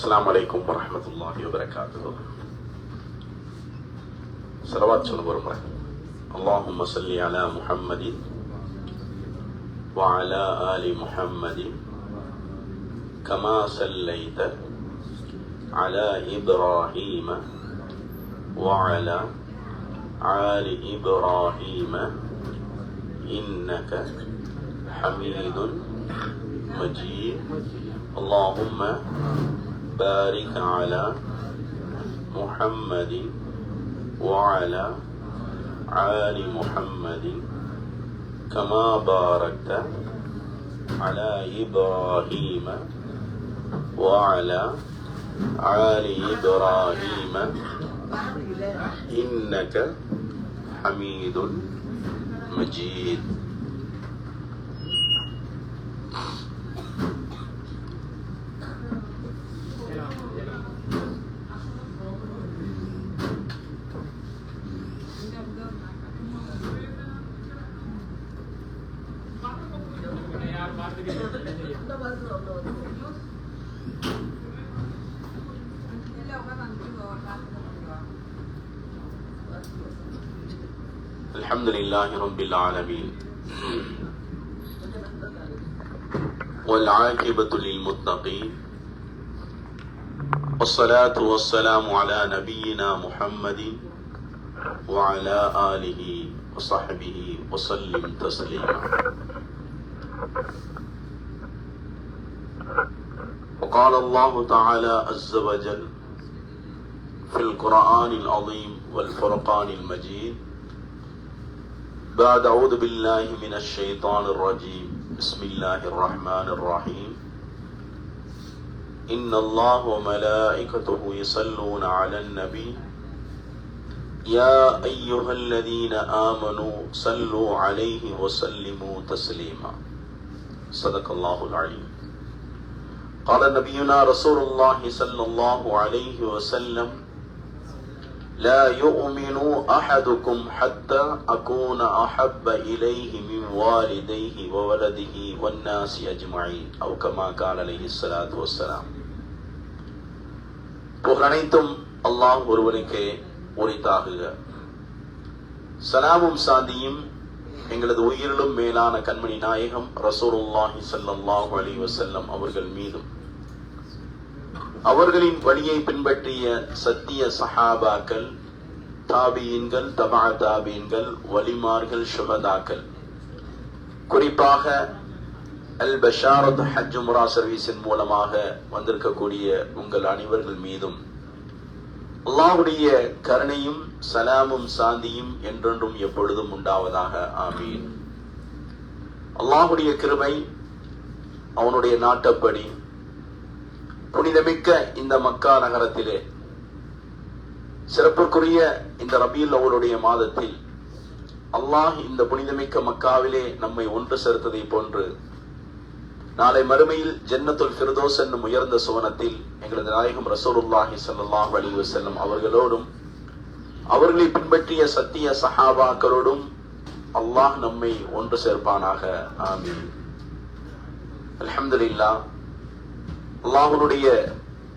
السلام عليكم ورحمة الله وبركاته. صلوات சொல்லுவோம். اللهم صل على محمد وعلى آل محمد كما صليت على إبراهيم وعلى آل إبراهيم إنك حميد مجيد. اللهم بارك على محمد وعلى آل محمد كما باركت على إبراهيم وعلى آل إبراهيم إنك حميد مجيد. الحمد لله رب العالمين والعاقبة للمتقين والصلاة والسلام على نبينا محمد وعلى آله وصحبه وسلم تسليما. وقال الله تعالى عز وجل في القرآن العظيم والفرقان المجيد بعد أعوذ بالله من الشيطان الرجيم بسم الله الرحمن الرحيم إن الله وملائكته يصلون على النبي يا أيها الذين آمنوا صلوا عليه وسلموا تسليما. صدق الله العليم. قال نبينا رسول الله صلى الله عليه وسلم لا يؤمن أحدكم حتى أكون أحب إليه من والديه وولده والناس أجمعين أو كما قال عليه الصلاة والسلام. புகழனைத்தும் அல்லாஹ் ஒருவனுக்கே உரித்தாகுக. சலாமும் சாந்தியும் எங்களது உயிரிலும் மேலான கண்மணி நாயகம் ரசூலுல்லாஹி ஸல்லல்லாஹு அலைஹி வஸல்லம் அவர்கள் மீதும் அவர்களின் வழியை பின்பற்றிய சத்திய சஹாபாக்கள், தாபியீன்கள், தபா தாபியீன்கள், வலிமார்கள், ஷுஹதாக்கள், குறிப்பாக அல் பஷாரத் ஹஜ் உம்ரா சர்வீஸின் மூலமாக வந்திருக்கக்கூடிய உங்கள் அனைவர்கள் மீதும் அல்லாஹ்வுடைய கருணையும் சலாமும் சாந்தியும் என்றென்றும் எப்பொழுதும் உண்டாவதாக. ஆமீன். அல்லாஹ்வுடைய கிருபை, அவனுடைய நாட்டப்படி புனிதமிக்க இந்த மக்கா நகரத்திலே சிறப்புக்குரிய இந்த ரபீல் அவ்வளுடைய மாதத்தில் அல்லாஹ் இந்த புனிதமிக்க மக்காவிலே நம்மை ஒன்று சேர்த்ததை போன்று நாளை மறுமையில் ஜன்னத்துல் ஃபிர்தௌஸ் என்னும் உயர்ந்த சுவனத்தில் எங்களது நாயகம் ரசூலுல்லாஹி ஸல்லல்லாஹு அலைஹி வஸல்லம் அவர்களோடும் அவர்களை பின்பற்றிய சத்திய சஹாபாக்களோடும் அல்லாஹ் நம்மை ஒன்று சேர்ப்பானாக. ஆமீன். அல்ஹம்துலில்லாஹ். அல்லாஹ்வுடைய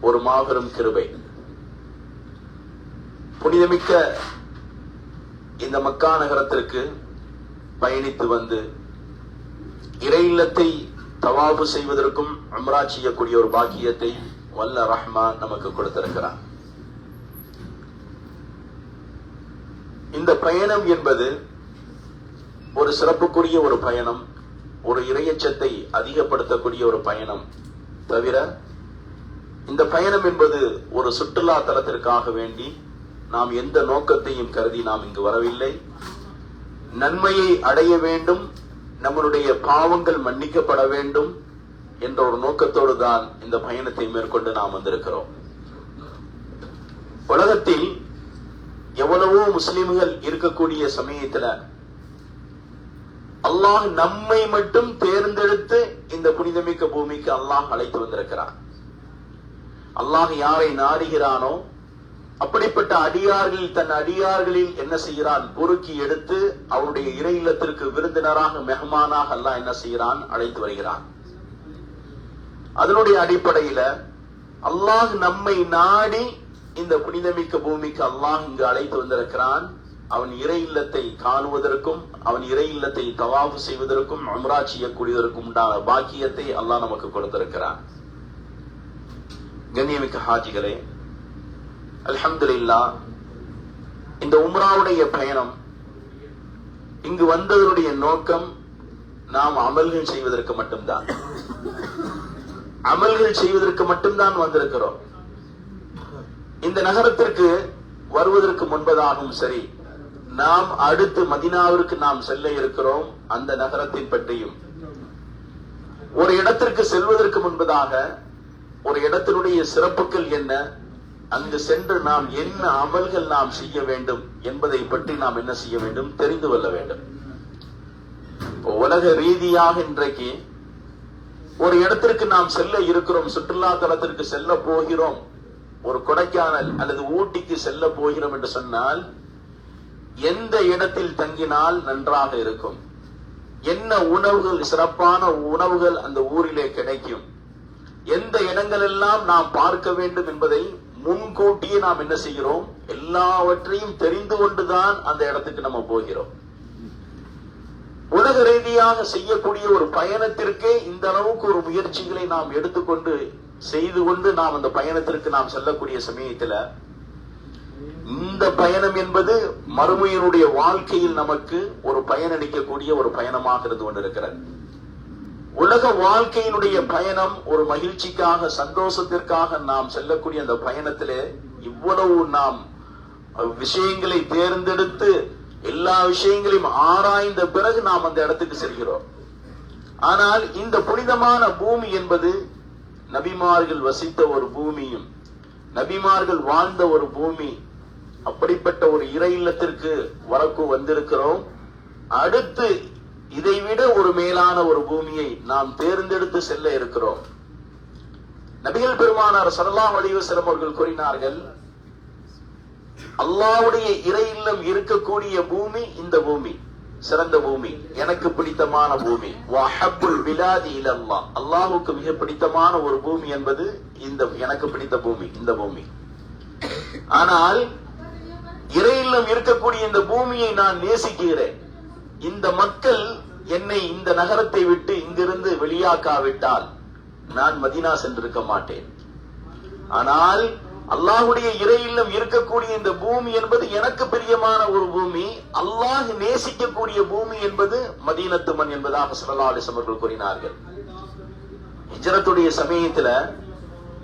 ஒரு மாபெரும் கிருபை, புனிதமிக்க இந்த மக்கா நகரத்திற்கு பயணித்து வந்து இறை இல்லத்தை தவாபு செய்வதற்கும் உம்ரா செய்யக்கூடிய ஒரு பாக்கியத்தை வல்ல ரஹ்மான் நமக்கு கொடுத்திருக்கிறார். இந்த பயணம் என்பது ஒரு சிறப்புக்குரிய ஒரு பயணம், ஒரு இறையச்சத்தை அதிகப்படுத்தக்கூடிய ஒரு பயணம் தவிர இந்த பயணம் என்பது ஒரு சுற்றுலா தலத்திற்காக வேண்டி நாம் எந்த நோக்கத்தையும் கருதி நாம் இங்கு வரவில்லை. நன்மையை அடைய வேண்டும், நம்மளுடைய பாவங்கள் மன்னிக்கப்பட வேண்டும் என்ற ஒரு நோக்கத்தோடு தான் இந்த பயணத்தை மேற்கொண்டு நாம் வந்திருக்கிறோம். உலகத்தில் எவ்வளவோ முஸ்லிம்கள் இருக்கக்கூடிய சமயத்துல அல்லாஹ் நம்மை மட்டும் தேர்ந்தெடுத்து இந்த புனிதமிக்க பூமிக்கு அல்லாஹ் அழைத்து வந்திருக்கிறார். அல்லாஹ் யாரை நாடுகிறானோ அப்படிப்பட்ட அடியார்கள் தன் அடியார்களில் என்ன செய்கிறான், பொறுக்கி எடுத்து அவருடைய இறை இல்லத்திற்கு விருந்தினராக மெஹமானாக அல்லாஹ் என்ன செய்கிறான், அழைத்து வருகிறான். அதனுடைய அடிப்படையில அல்லாஹ் நம்மை நாடி இந்த புனிதமிக்க பூமிக்கு அல்லாஹ் இங்கு அழைத்து வந்திருக்கிறான். அவன் இறை இல்லத்தை காணுவதற்கும் அவன் இறை இல்லத்தை தவாஃப் செய்வதற்கும் உம்ரா செய்யக்கூடியதற்கும் உண்டான பாக்கியத்தை அல்லாஹ் நமக்கு கொடுத்திருக்கிறான். கண்ணியமிக்க ஹாஜிகளே, அல்ஹம்துலில்லாஹ், இந்த உம்ராவுடைய பயணம் இங்கு வந்ததனுடைய நோக்கம் நாம் அமல்கள் செய்வதற்கு மட்டும்தான். அமல்கள் செய்வதற்கு மட்டும்தான் வந்திருக்கிறோம். இந்த நகரத்திற்கு வருவதற்கு முன்பதாகவும் சரி, நாம் அடுத்து மதீனாவிற்கு நாம் செல்ல இருக்கிறோம். அந்த நகரத்தின் பற்றியும், ஒரு இடத்திற்கு செல்வதற்கு முன்பதாக ஒரு இடத்தினுடைய சிறப்புகள் என்ன, அங்கு சென்று நாம் என்ன அமல்கள் நாம் செய்ய வேண்டும் என்பதை பற்றி நாம் என்ன செய்ய வேண்டும், தெரிந்து கொள்ள வேண்டும். உலக ரீதியாக இன்றைக்கு ஒரு இடத்திற்கு நாம் செல்ல இருக்கிறோம், சுற்றுலா தலத்திற்கு செல்ல போகிறோம், ஒரு கொடைக்கானல் அல்லது ஊட்டிக்கு செல்ல போகிறோம் என்று சொன்னால் எந்த இடத்தில் தங்கினால் நன்றாக இருக்கும், என்ன உணவுகள், சிறப்பான உணவுகள் அந்த ஊரிலே கிடைக்கும், எந்த இடங்கள் எல்லாம் நாம் பார்க்க வேண்டும் என்பதை முன்கூட்டியே நாம் என்ன செய்கிறோம், எல்லாவற்றையும் தெரிந்து கொண்டுதான் அந்த இடத்துக்கு நம்ம போகிறோம். உலக ரீதியாக செய்யக்கூடிய ஒரு பயணத்திற்கே இந்த அளவுக்கு ஒரு முயற்சிகளை நாம் எடுத்துக்கொண்டு செய்து கொண்டு நாம் அந்த பயணத்திற்கு நாம் செல்லக்கூடிய சமயத்தில் இந்த பயணம் என்பது மறுமையினுடைய வாழ்க்கையில் நமக்கு ஒரு பயனளிக்கக்கூடிய ஒரு பயணமாக இருந்து கொண்டிருக்கிறது. உலக வாழ்க்கையினுடைய பயணம் ஒரு மகிழ்ச்சிக்காக, சந்தோஷத்திற்காக நாம் செல்லக்கூடிய அந்த பயணத்திலே இவ்வளவு நாம் விஷயங்களை தேர்ந்தெடுத்து எல்லா விஷயங்களையும் ஆராய்ந்த பிறகு நாம் அந்த இடத்துக்கு செல்கிறோம். ஆனால் இந்த புனிதமான பூமி என்பது நபிமார்கள் வசித்த ஒரு பூமியும் நபிமார்கள் வாழ்ந்த ஒரு பூமி. அப்படிப்பட்ட ஒரு இறை இல்லத்திற்கு வரக்கு வந்திருக்கிறோம். அடுத்து இதைவிட ஒரு மேலான ஒரு பூமியை நாம் தேர்ந்தெடுத்து செல்ல இருக்கிறோம். நபிகள் பெருமானார் ஸல்லல்லாஹு அலைஹி வஸல்லம் அவர்கள் கூறினார்கள், அல்லாஹ்வுடைய இறை இல்லம் இருக்கக்கூடிய பூமி இந்த பூமி சிறந்த பூமி, எனக்கு பிடித்தமான பூமி. வஹப்புல் பிலாதி இலல்லாஹ், அல்லாஹ்வுக்கு மிக பிடித்தமான ஒரு பூமி என்பது இந்த எனக்கு பிடித்த பூமி, இந்த பூமி. ஆனால் இறை இல்லம் இருக்கக்கூடிய இந்த பூமியை நான் நேசிக்கிறேன். இந்த மக்கள் என்னை இந்த நகரத்தை விட்டு இங்கிருந்து வெளியாக்காவிட்டால் நான் மதீனா சென்றிருக்க மாட்டேன். ஆனால் அல்லாஹ்வுடைய இறை இல்லம் இருக்கக்கூடிய இந்த பூமி என்பது எனக்கு பிரியமான ஒரு பூமி, அல்லாஹ் நேசிக்கக்கூடிய பூமி என்பது மதீனத்து மண் என்பதாக ஸல்லல்லாஹு அலைஹி வஸல்லம் கூறினார்கள். ஹிஜ்ரத்துடைய சமயத்துல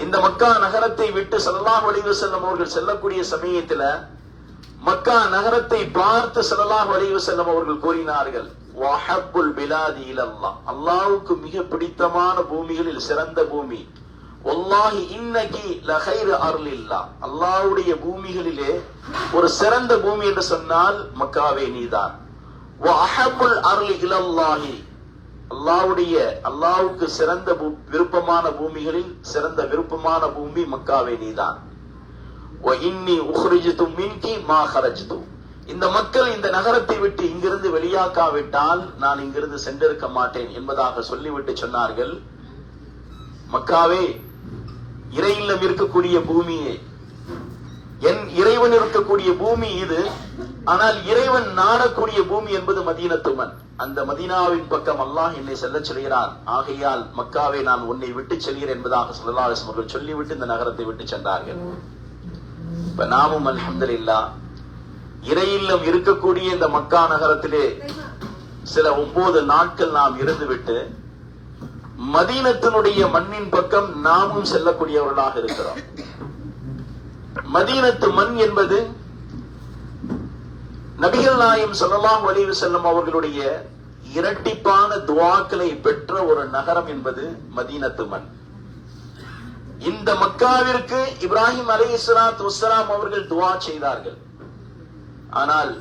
இந்த மக்கா நகரத்தை விட்டு ஸல்லல்லாஹு அலைஹி வஸல்லம் அவர்கள் செல்லக்கூடிய சமயத்துல மக்கா நகரத்தை பார்த்து ஸல்லல்லாஹு அலைஹி வஸல்லம் அவர்கள் கூறினார்கள், வஹப்புல் பிலாதி இலல்லாஹ், அல்லாஹ்வுக்கு மிக பிடித்தமான பூமிகளில் சிறந்த பூமி. வல்லாஹி இன்னகி லகைரு அர்லில்லாஹ், அல்லாஹ்வுடைய பூமிகளிலே ஒரு சிறந்த பூமி என்று சொன்னால் மக்காவே நீதான். வஹப்புல் அர்லி இலல்லாஹி, அல்லாஹ்வுக்கு சிறந்த விருப்பமான பூமிகளில் சிறந்த விருப்பமான பூமி மக்காவே நீதான். வஇன்னி உக்ரிஜ்து மின்கி மா கரஜ்து, இந்த மக்கள் இந்த நகரத்தை விட்டு இங்கிருந்து வெளியாக்காவிட்டால் நான் இங்கிருந்து சென்றிருக்க மாட்டேன் என்பதாக சொல்லிவிட்டு சொன்னார்கள், மக்காவே இறை இல்லம் இருக்கக்கூடிய பூமியே, என் இறைவன் இருக்கக்கூடிய பூமி இது. ஆனால் இறைவன் நாடக்கூடிய பூமி என்பது மதீனத்து மண். அந்த மதீனாவின் பக்கம் அல்லாஹ் என்னை செல்ல சொல்கிறான். ஆகையால் மக்காவை நான் உன்னை விட்டு செல்கிறேன் என்பதாக ஸல்லல்லாஹு அலைஹி வஸல்லம் சொல்லிவிட்டு இந்த நகரத்தை விட்டு சென்றார்கள். இப்ப நாமும் அல்ஹம்துலில்லாஹ் இறை இல்லம் இருக்கக்கூடிய இந்த மக்கா நகரத்திலே சில 9 நாட்கள் நாம் இருந்துவிட்டு மதீனத்தினுடைய மண்ணின் பக்கம் நாமும் செல்லக்கூடியவர்களாக இருக்கிறோம். மதீனத்து மண் என்பது நபிகள் நாயகம் ஸல்லல்லாஹு அலைஹி வஸல்லம் அவர்களுடைய இரட்டிப்பான துஆக்களை பெற்ற ஒரு நகரம் என்பது மதீனத்து மண். இந்த மக்காவிற்கு இப்ராஹிம் அலைஹிஸ்ஸலாத்து வஸ்ஸலாம் அவர்கள் துஆ செய்தார்கள். ஆனால்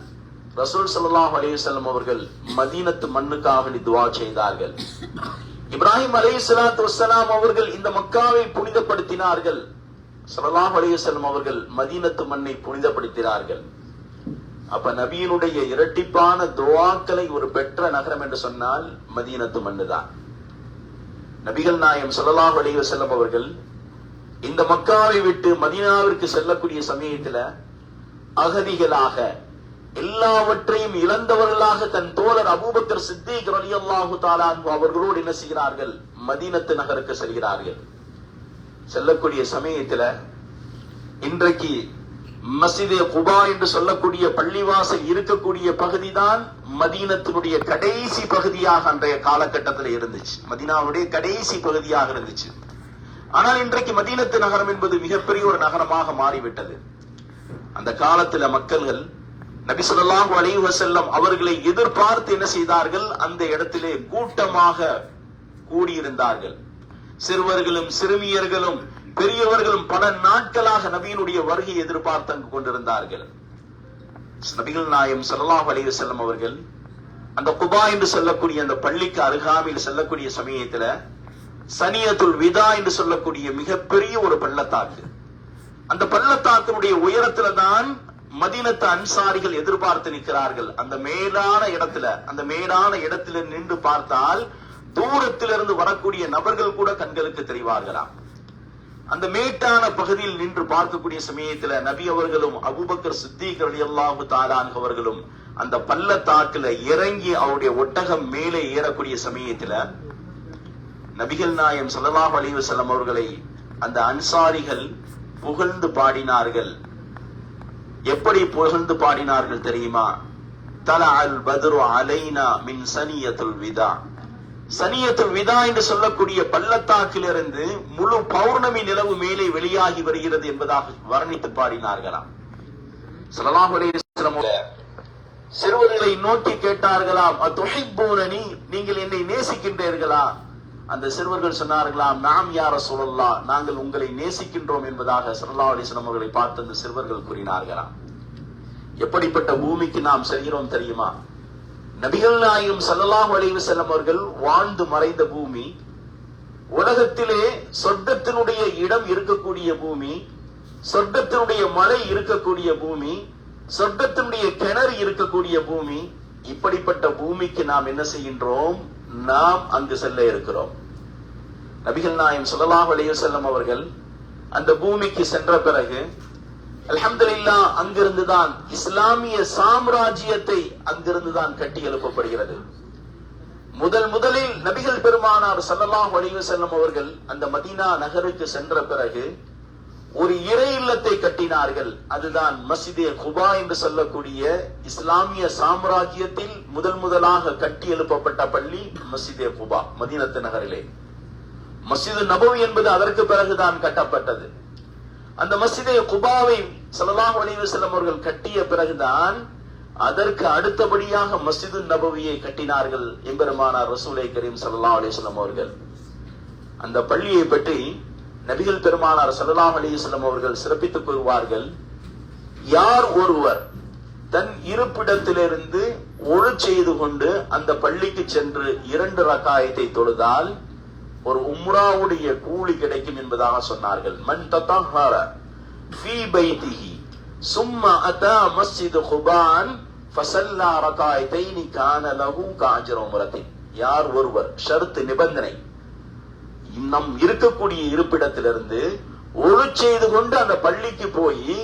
ரசூல் ஸல்லல்லாஹு அலைஹி வஸல்லம் அவர்கள் மதீனத்து மண்ணுக்காக துஆ செய்தார்கள். இப்ராஹிம் அலைஹிஸ்ஸலாத்து வஸ்ஸலாம் அவர்கள் இந்த மக்காவை புனிதப்படுத்தினார்கள். ஸல்லல்லாஹு அலைஹி வஸல்லம் அவர்கள் மதீனத்து மண்ணை புனிதப்படுத்தினார்கள். அப்ப நபியினுடைய இரட்டிப்பான துஆக்களை ஒரு பெற்ற நகரம் என்று சொன்னால் மதீனத்து மண்ணு தான். நபிகள் நாயகம் ஸல்லல்லாஹு அலைஹி வஸல்லம் அவர்கள் இந்த மக்காவை விட்டு மதீனாவிற்கு செல்லக்கூடிய சமயத்துல அகதிகளாக எல்லாவற்றையும் இழந்தவர்களாக தன் தோழர் அபூபக்கர் சித்தீக் ரலியல்லாஹு தஆலா அன்ஹு அவர்களோடு என்ன செய்கிறார்கள்? மதீனத்து நகருக்கு செல்கிறார்கள். செல்லக்கூடிய சமயத்துல இன்றைக்கு மஸ்ஜிதே குபா என்று சொல்லக்கூடிய பள்ளிவாசல் இருக்கக்கூடிய பகுதி தான் மதீனத்தினுடைய கடைசி பகுதியாக அன்றைய காலகட்டத்தில் இருந்துச்சு. மதீனாவுடைய கடைசி பகுதியாக இருந்துச்சு. ஆனால் இன்றைக்கு மதீனத்து நகரம் என்பது மிகப்பெரிய ஒரு நகரமாக மாறிவிட்டது. அந்த காலத்துல மக்கள்கள் நபி ஸல்லல்லாஹு அலைஹி வஸல்லம் அவர்களை எதிர்பார்த்து என்ன செய்தார்கள்? அந்த இடத்திலே கூட்டமாக கூடியிருந்தார்கள். சிறுவர்களும் சிறுமியர்களும் பெரியவர்களும் பல நாட்களாக நபியினுடைய வருகையை எதிர்பார்த்து அங்கு கொண்டிருந்தார்கள். நபிகள் நாயகம் ஸல்லல்லாஹு அலைஹி வஸல்லம் அவர்கள் அந்த குபா என்று சொல்லக்கூடிய அந்த பள்ளிக்கு அருகாமையில் செல்லக்கூடிய சமயத்துல சனியத்துல் விதா என்று சொல்லக்கூடிய மிகப்பெரிய ஒரு பள்ளத்தாக்கு, அந்த பள்ளத்தாக்கினுடைய உயரத்துல தான் மதீனத்து அன்சாரிகள் எதிர்பார்த்து நிற்கிறார்கள். அந்த மேலான இடத்துல நின்று பார்த்தால் தூரத்திலிருந்து வரக்கூடிய நபர்கள் கூட கண்களுக்கு தெரிவார்களாம். அந்த மேட்டான பகுதியில் நின்று பார்க்கக்கூடிய சமயத்துல நபி அவர்களும் அபூபக்கர் சித்தீக் ரலியல்லாஹு தஆலா அன்ஹு அவர்களும் அந்த பள்ளத்தாக்குல இறங்கி அவருடைய ஒட்டகம் மேலே ஏறக்கூடிய சமயத்துல நபிகள் நாயகம் ஸல்லல்லாஹு அலைஹி வஸல்லம் அவர்களை அந்த அன்சாரிகள் புகழ்ந்து பாடினார்கள். எப்படி புகழ்ந்து பாடினார்கள் தெரியுமா? தலஅல் பத்ரு அலைனா மின் சனியத்துல் விதா. சனியத்துல் விதா என்று சொல்லக்கூடிய பள்ளத்தாக்கிலிருந்து முழு பௌர்ணமி நிலவு மேலே வெளியாகி வருகிறது என்பதாக வர்ணித்து பாடினார்களாம். ஸல்லல்லாஹு அலைஹி வஸல்லம் சிறுவர்களை நோக்கி கேட்டார்களாம், அதுஹிப்பூனனி, நீங்கள் என்னை நேசிக்கின்றீர்களா? அந்த சிறுவர்கள் சொன்னார்களாம், நாம் யா ரசூலல்லாஹ், நாங்கள் உங்களை நேசிக்கின்றோம் என்பதாக ஸல்லல்லாஹு அலைஹி வஸல்லம் அவர்களை பார்த்து அந்த சிறுவர்கள் கூறினார்களாம். எப்படிப்பட்ட பூமிக்கு நாம் செல்கிறோம் தெரியுமா? நபிகள் நாயகம் ஸல்லல்லாஹு அலைஹி வஸல்லம் அவர்கள் வாழ்ந்து மறைந்த பூமி, உலகத்திலே சொர்க்கத்தினுடைய இடம் இருக்கக்கூடிய பூமி, சொர்க்கத்தினுடைய மலை இருக்கக்கூடிய பூமி, சொர்க்கத்தினுடைய கிணறு இருக்கக்கூடிய பூமி. இப்படிப்பட்ட பூமிக்கு நாம் என்ன செய்கின்றோம்? நாம் அங்கு செல்ல இருக்கிறோம். நபிகள் நாயகம் ஸல்லல்லாஹு அலைஹி வஸல்லம் அவர்கள் அந்த பூமிக்கு சென்ற பிறகு அல்ஹம்துலில்லாஹ் அங்கிருந்துதான் இஸ்லாமிய சாம்ராஜ்யத்தை அங்கிருந்துதான் கட்டி எழுப்பப்படுகிறது. முதலில் நபிகள் பெருமானார் ஸல்லல்லாஹு அலைஹி வஸல்லம் அவர்கள் அந்த மதீனா நகருக்கு சென்ற பிறகு ஒரு இறை இல்லத்தை கட்டினார்கள். அதுதான் மஸ்ஜிதே குபா என்று சொல்லக்கூடிய இஸ்லாமிய சாம்ராஜ்யத்தில் முதலாக கட்டி எழுப்பப்பட்ட பள்ளி மஸ்ஜிதே குபா மதீனத்து நகரிலே. மஸ்ஜிது நபவி என்பது அதற்கு பிறகுதான் கட்டப்பட்டது. அந்த மஸ்ஜிதே குபாவை ஸல்லல்லாஹு அலைஹி வஸல்லம் அவர்கள் கட்டிய பிறகுதான் அதற்கு அடுத்தபடியாக மஸ்ஜிது நபவியை கட்டினார்கள் எம்பெருமானார் ரசூலை கரீம் ஸல்லல்லாஹு அலைஹி வஸல்லம் அவர்கள். அந்த பள்ளியை பற்றி நபிகள் பெருமானார் ஸல்லல்லாஹு அலைஹி வஸல்லம் அவர்கள் சிறப்பித்துக் கூறுவார்கள், யார் ஒருவர் தன் இருப்பிடத்திலிருந்து ஒழு செய்து கொண்டு அந்த பள்ளிக்கு சென்று 2 ரக்காயத்தை தொழுதால் ஒரு உம்ராவுடைய கூலி கிடைக்கும் என்பதாக சொன்னார்கள். மன் தத்தஹர ஃபீ பைத்திஹி சும்ம அதா மஸ்ஜித் குபான் ஃபஸல்லா ரகாயத்தைனி கான லஹு கஅஜ்ரு உம்ரத்தின். யார் ஒருவர், ஷர்த் நிபந்தனை, நம் இருக்கக்கூடிய இருப்பிடத்திலிருந்து ஒழு செய்து கொண்டு அந்த பள்ளிக்கு போய்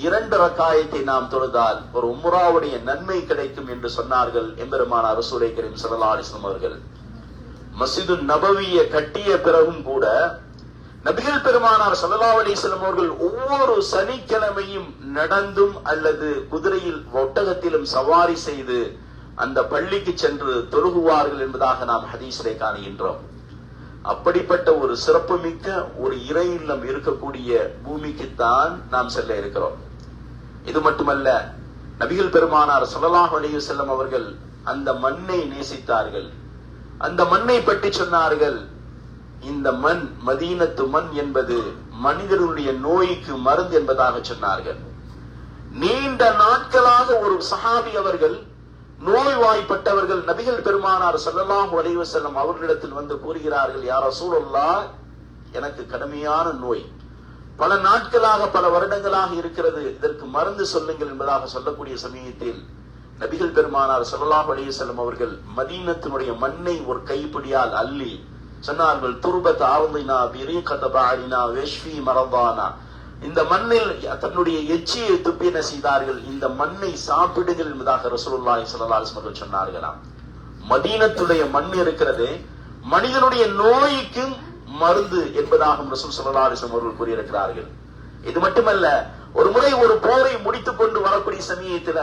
2 ரக்காயத்தை நாம் தொழுதால் ஒரு உம்ராவுடைய நன்மை கிடைக்கும் என்று சொன்னார்கள் எம்பெருமானார் ரசூலை கரீம் ஸல்லல்லாஹு அலைஹி வஸல்லம் அவர்கள். மஸ்ஜிது நபவியை கட்டிய பிறகும் கூட நபிகள் பெருமானார் ஸல்லல்லாஹு அலைஹி வஸல்லம் அவர்கள் ஒவ்வொரு சனிக்கிழமையும் நடந்தும் அல்லது குதிரையில் ஒட்டகத்திலும் சவாரி செய்து அந்த பள்ளிக்கு சென்று தொழுகுவார்கள் என்பதாக நாம் ஹதீஸிலே காணுகின்றோம். அப்படிப்பட்ட ஒரு சிறப்புமிக்க ஒரு இறை இல்லம் இருக்கக்கூடிய பூமிக்குத்தான் நாம் செல்ல இருக்கிறோம். இது மட்டுமல்ல, நபிகள் பெருமானார் ஸல்லல்லாஹு அலைஹி வஸல்லம் அவர்கள் அந்த மண்ணை நேசித்தார்கள். அந்த மண்ணை பற்றி சொன்னார்கள், இந்த மண், மதீனத்து மண் என்பது மனிதனுடைய நோய்க்கு மருந்து என்பதாக சொன்னார்கள். நீண்ட நாட்களாக ஒரு சஹாபி அவர்கள் நோய்வாய்ப்பட்டவர்கள் நபிகள் பெருமானார் ஸல்லல்லாஹு அலைஹி வஸல்லம் அவர்களிடத்தில் வந்து கூறுகிறார்கள், யா ரசூலல்லாஹ், எனக்கு கடுமையான நோய், பல நாட்களாக பல வருடங்களாக இருக்கிறது, இதற்கு மருந்து சொல்லுங்கள் என்பதாக சொல்லக்கூடிய சமயத்தில் நபிகள் பெருமானார் ஸல்லல்லாஹு அலைஹி வஸல்லம் அவர்கள் மதீனத்தினுடைய மண்ணை ஒரு கைப்பிடியால் அள்ளி சொன்னார்கள், துர்பத் ஆர்தினா பிரீகத பஅரினா வஷ்ஃபி மரதானா. இந்த மண்ணில் தன்னுடைய எச்சியை துப்பி என்ன செய்தார்கள், இந்த மண்ணை சாப்பிடுங்கள் என்பதாக ரசூலுல்லாஹி ஸல்லல்லாஹு அலைஹி வஸல்லம் சொன்னார்களாம். மதீனத்துடைய மண் இருக்கிறது மனிதனுடைய நோய்க்கு மருந்து என்பதாக ரசூல் ஸல்லல்லாஹு அலைஹி வஸல்லம் அவர்கள் கூறியிருக்கிறார்கள். இது மட்டுமல்ல, ஒரு முறை ஒரு போரை முடித்துக் கொண்டு வரக்கூடிய சமயத்துல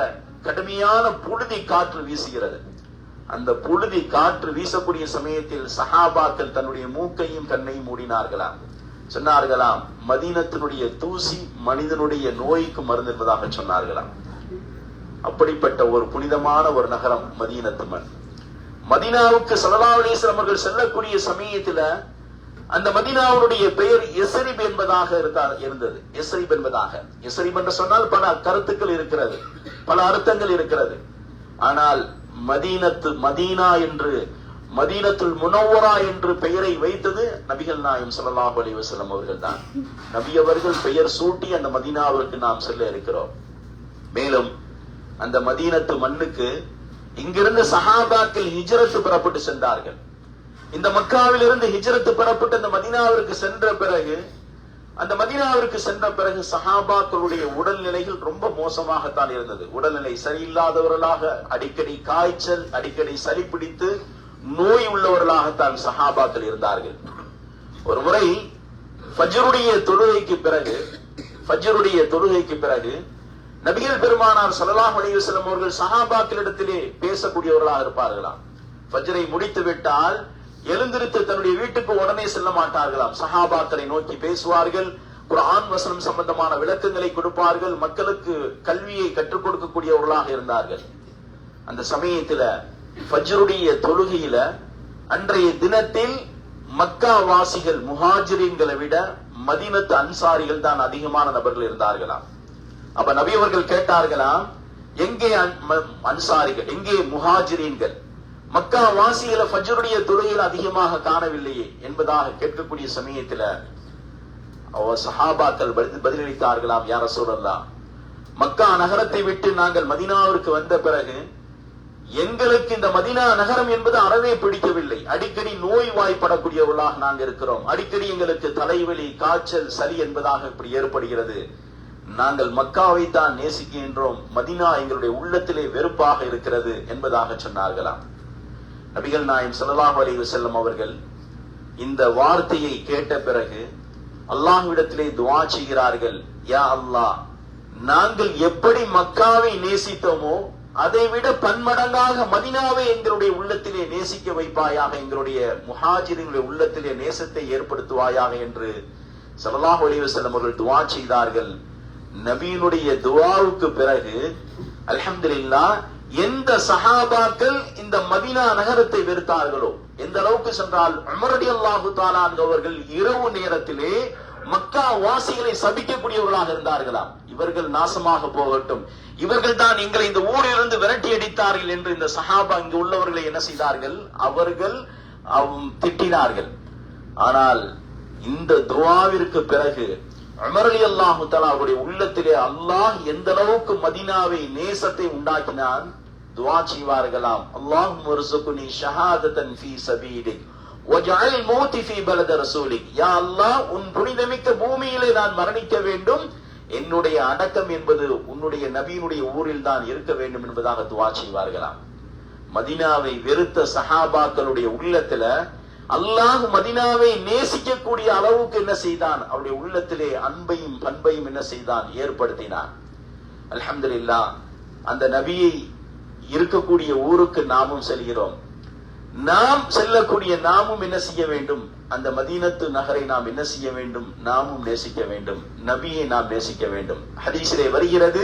கடுமையான புழுதி காற்று வீசுகிறது. அந்த புழுதி காற்று வீசக்கூடிய சமயத்தில் சஹாபாக்கள் தன்னுடைய மூக்கையும் கண்ணையும் மூடினார்களாம். சொன்னார்களாம், மதீனத்தினுடைய தூசி மனிதனுடைய நோய்க்கு மருந்து என்பதாக சொன்னார்களாம். அப்படிப்பட்ட ஒரு புனிதமான ஒரு நகரம் மதீனத்து மண். மதீனாவுக்கு ஸல்லல்லாஹு அலைஹி வஸல்லம் அவர்கள் செல்லக்கூடிய சமயத்துல அந்த மதீனாவுடைய பெயர் யஸ்ரிப் என்பதாக இருந்தது. யஸ்ரிப் என்பதாக. யஸ்ரிப் என்று சொன்னால் பல கருத்துக்கள் இருக்கிறது, பல அர்த்தங்கள் இருக்கிறது. ஆனால் மதீனா என்று, மதீனத்துல் முனவ்வரா என்று பெயரை வைத்தது நபிகள் நாயகம் ஸல்லல்லாஹு அலைஹி வஸல்லம் அவர்கள் தான். நபி அவர்கள் பெயர் சூட்டி அந்த மதீனாவிற்கு நாம் செல்ல இருக்கிறோம். மேலும் அந்த மதீனத்து மண்ணுக்கு இங்கிருந்து சஹாபாக்கள் ஹிஜ்ரத் புறப்பட்டு சென்றார்கள். இந்த மக்காவிலிருந்து ஹிஜ்ரத் புறப்பட்டு அந்த மதீனாவிற்கு சென்ற பிறகு, அந்த மதீனாவிற்கு சென்ற பிறகு சஹாபாக்களுடைய உடல்நிலைகள் ரொம்ப மோசமாகத்தான் இருந்தது. உடல்நிலை சரியில்லாதவர்களாக, அடிக்கடி காய்ச்சல், அடிக்கடி சளி பிடித்து நோய் உள்ளவர்களாகத்தான் சஹாபாக்கள் இருந்தார்கள். ஒரு முறை ஃபஜ்ருடைய தொழுகைக்கு பிறகு நபிகள் பெருமானார் ஸல்லல்லாஹு அலைஹி வஸல்லம் அவர்கள் சஹாபாக்களிடத்திலே பேசக்கூடியவர்களாக இருப்பார்களாம். ஃபஜ்ரை முடித்து விட்டால் எழுந்திருத்து தன்னுடைய வீட்டுக்கு உடனே செல்ல மாட்டார்களாம். சஹாபாக்களை நோக்கி பேசுவார்கள், குர்ஆன் வசனம் சம்பந்தமான விளக்கங்களை கொடுப்பார்கள், மக்களுக்கு கல்வியை கற்றுக் கொடுக்கக்கூடியவர்களாக இருந்தார்கள். அந்த சமயத்துல ஃபஜ்ருடைய தொழுகையில அன்றைய தினத்தில் மக்கா வாசிகள் முஹாஜிரீன்களை விட மதீனத்து அன்சாரிகள் தான் அதிகமான நபர்கள் இருந்தார்களாம். அப்ப நபி அவர்கள் கேட்டார்களாம், எங்கே அன்சாரிகள், எங்கே முஹாஜிரீன்கள்? மக்கா வாசிகளை ஃபஜ்ருடைய தொழுகையில் அதிகமாக காணவில்லையே என்பதாக கேட்கக்கூடிய சமயத்துல சஹாபாக்கள் பதிலளித்தார்களாம், யா ரசூலல்லாஹ், மக்கா நகரத்தை விட்டு நாங்கள் மதீனாவிற்கு வந்த பிறகு எங்களுக்கு இந்த மதீனா நகரம் என்பது அறவே பிடிக்கவில்லை. அடிக்கடி நோய் வாய்ப்படக்கூடியவர்களாக நாங்கள் இருக்கிறோம். அடிக்கடி எங்களுக்கு தலைவலி, காய்ச்சல், சளி என்பதாக இப்படி ஏற்படுகிறது. நாங்கள் மக்காவை தான் நேசிக்கின்றோம், மதீனா எங்களுடைய உள்ளத்திலே வெறுப்பாக இருக்கிறது என்பதாக சொன்னார்களாம். நபிகள் நாயகம் ஸல்லல்லாஹு அலைஹி வஸல்லம் அவர்கள் இந்த வார்த்தையை கேட்ட பிறகு அல்லாஹ்விடத்திலே துஆ செய்கிறார்கள், யா அல்லாஹ், நாங்கள் எப்படி மக்காவை நேசித்தோமோ அதை விட பன்மடங்காக மதீனாவை எங்களுடைய உள்ளத்திலே நேசிக்க வைப்பாயாக, எங்களுடைய முஹாஜிரினுடைய உள்ளத்திலே நேசத்தை ஏற்படுத்துவாயாக என்று ஸல்லல்லாஹு அலைஹி வஸல்லம் அவர்கள் துஆ செய்தார்கள். நபியினுடைய துஆவுக்கு பிறகு அல்ஹம்துலில்லாஹ் எந்த சஹாபாக்கள் இந்த மதீனா நகரத்தை வெறுத்தார்களோ, எந்த அளவுக்கு சென்றால் உமர் ரலியல்லாஹு தஆலா அவர்கள் இரவு நேரத்திலே மக்கா வாசிகளை சபிக்கக்கூடியவர்களாக இருந்தார்களாம். இவர்கள் நாசமாக போகட்டும், இவர்கள் தான் எங்களை இந்த ஊரிலிருந்து விரட்டி அடித்தார்கள் என்று இந்த சஹாபா இங்கு உள்ளவர்களை என்ன செய்தார்கள், அவர்கள் திட்டினார்கள். ஆனால் இந்த துஆவிற்கு பிறகு உமர் ரலியல்லாஹு தஆலா அவருடைய உள்ளத்திலே அல்லாஹ் எந்த அளவுக்கு மதீனாவை நேசத்தை உண்டாக்கினான், துஆ செய்வார்களாம், அல்லாஹும்ம வர்ஸுக்னி ஷஹாதத்தன் ஃபீ சபீலிக் வஜஅல் மௌதி ஃபீ பலத ரசூலிக். யா அல்லாஹ், உன் புனிதமிக்க பூமியிலே நான் மரணிக்க வேண்டும், என்னுடைய அடக்கம் என்பது உன்னுடைய நபியினுடைய ஊரில் தான் இருக்க வேண்டும் என்பதாக துஆ செய்வார்களாம். மதீனாவை வெறுத்த சஹாபாக்களுடைய உள்ளத்துல அல்லாஹ் மதீனாவை நேசிக்கக்கூடிய அளவுக்கு என்ன செய்தான், அவருடைய உள்ளத்திலே அன்பையும் பண்பையும் என்ன செய்தான், ஏற்படுத்தினான். அல்ஹம்துலில்லாஹ், அந்த நபியை இருக்கக்கூடிய ஊருக்கு நாமும் செல்கிறோம். நாம் செல்லக்கூடிய நாமும் என்ன செய்ய வேண்டும், அந்த மதீனத்து நகரை நாம் என்ன செய்ய வேண்டும், நாமும் நேசிக்க வேண்டும், நபியை நாம் நேசிக்க வேண்டும். ஹதீஸிலே வருகிறது,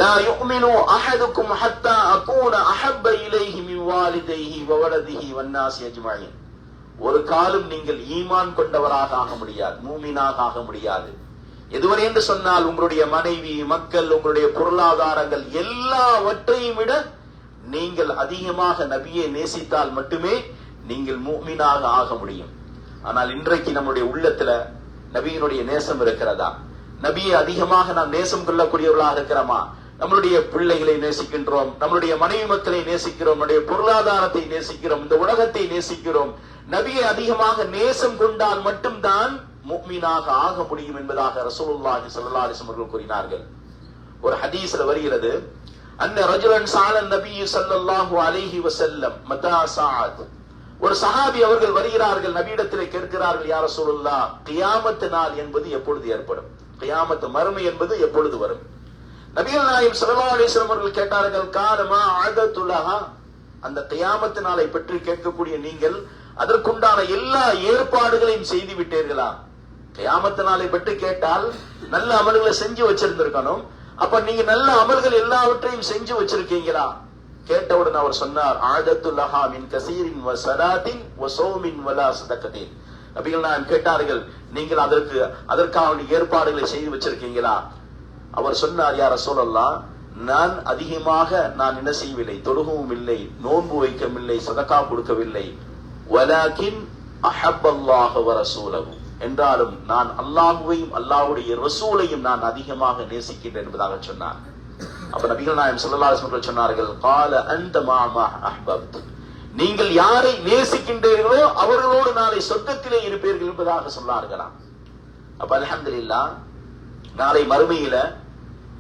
லா யுமினு அஹதுக்கும் ஹத்தா அகூன அஹப்ப இலைஹி மின் வாலிதைஹி வ வலதிஹி வன்னாஸி அஜ்மஈன். ஒரு காலம் நீங்கள் ஈமான் கொண்டவராக ஆக முடியாது, மூமினாக ஆக முடியாது. எதுவரை என்று சொன்னால் உங்களுடைய மனைவி, மக்கள், உங்களுடைய பொருளாதாரங்கள் எல்லாவற்றையும் விட நீங்கள் அதிகமாக நபியை நேசித்தால் மட்டுமே நீங்கள் மூமினாக ஆக முடியும். ஆனால் இன்றைக்கு நம்முடைய உள்ளத்துல நபியினுடைய நேசம் இருக்கிறதா? நபியை அதிகமாக நாம் நேசம் கொள்ளக்கூடியவர்களாக இருக்கிறோமா? நம்மளுடைய பிள்ளைகளை நேசிக்கின்றோம், நம்மளுடைய மனைவி மக்களை நேசிக்கிறோம், நம்முடைய பொருளாதாரத்தை நேசிக்கிறோம், இந்த உலகத்தை நேசிக்கிறோம். நபியை அதிகமாக நேசம் கொண்டால் மட்டும்தான் முஃமினாக ஆக முடியும் என்பதாக ரசூலுல்லாஹி ஸல்லல்லாஹு அலைஹி வஸல்லம் அவர்கள் கூறினார்கள். ஒரு ஹதீஸ்ல வருகிறது, அன்ன ரஜுலன் ஸஅலன் நபி ஸல்லல்லாஹு அலைஹி வஸல்லம் மதா ஸாஅத். ஒரு சஹாபி அவர்கள் வருகிறார்கள், நபியிடத்திலே கேட்கிறார்கள், யா ரசூலுல்லாஹ், கியாமத் நாள் என்பது எப்பொழுது ஏற்படும்? கியாமத் மறுமை என்பது எப்பொழுது வரும்? நபிகள் நாயகம் ஸல்லல்லாஹு அலைஹி வஸல்லம் அவர்கள் கேட்டார்கள், காலமா ஆதத்துலஹா, அந்த கியாமத் நாளை பற்றி கேட்கக்கூடிய நீங்கள் அதற்குண்டான எல்லா ஏற்பாடுகளையும் செய்து விட்டீர்களா? கியாமத் நாளை பற்றி கேட்டால் நல்ல அமல்களை செஞ்சு வச்சிருந்திருக்கணும். அப்ப நீங்க நல்ல அமல்கள் எல்லாவற்றையும் செஞ்சு வச்சிருக்கீங்களா? கேட்டவுடன் அவர் சொன்னார், ஆதத்துல்லஹா மின் கஸீரின் வ ஸலாத்தின் வ ஸௌமின் வலா ஸதகத்தின். நபிகள் நாயகம் கேட்டார்கள், நீங்கள் அதற்கான ஏற்பாடுகளை செய்து வச்சிருக்கீங்களா? அவர் சொன்னார், யா ரசூலல்லாஹ், நான் அதிகமாக நான் என்ன செய்யவில்லை, தொழுகவும் இல்லை, நோன்பு வைக்கவில்லை, சதகா கொடுக்கவில்லை. வலாகின் அஹப்பல்லாஹு வ ரசூலஹு, என்றாலும் நான் அல்லாஹ்வையும் அல்லாஹ்வுடைய ரசூலையும் நான் அதிகமாக நேசிக்கின்றேன் என்பதாக சொன்னார். அப்ப நபிகள் நாயகம் ஸல்லல்லாஹு அலைஹி வஸல்லம் சொன்னார்கள், கால அன்த மா அஹ்பப்த், நீங்கள் யாரை நேசிக்கின்றீர்களோ அவர்களோடு நாளை சொர்க்கத்திலே இருப்பீர்கள் என்பதாக சொன்னார்களாம். அப்ப அல்ஹம்துலில்லாஹ், நாளை மறுமையில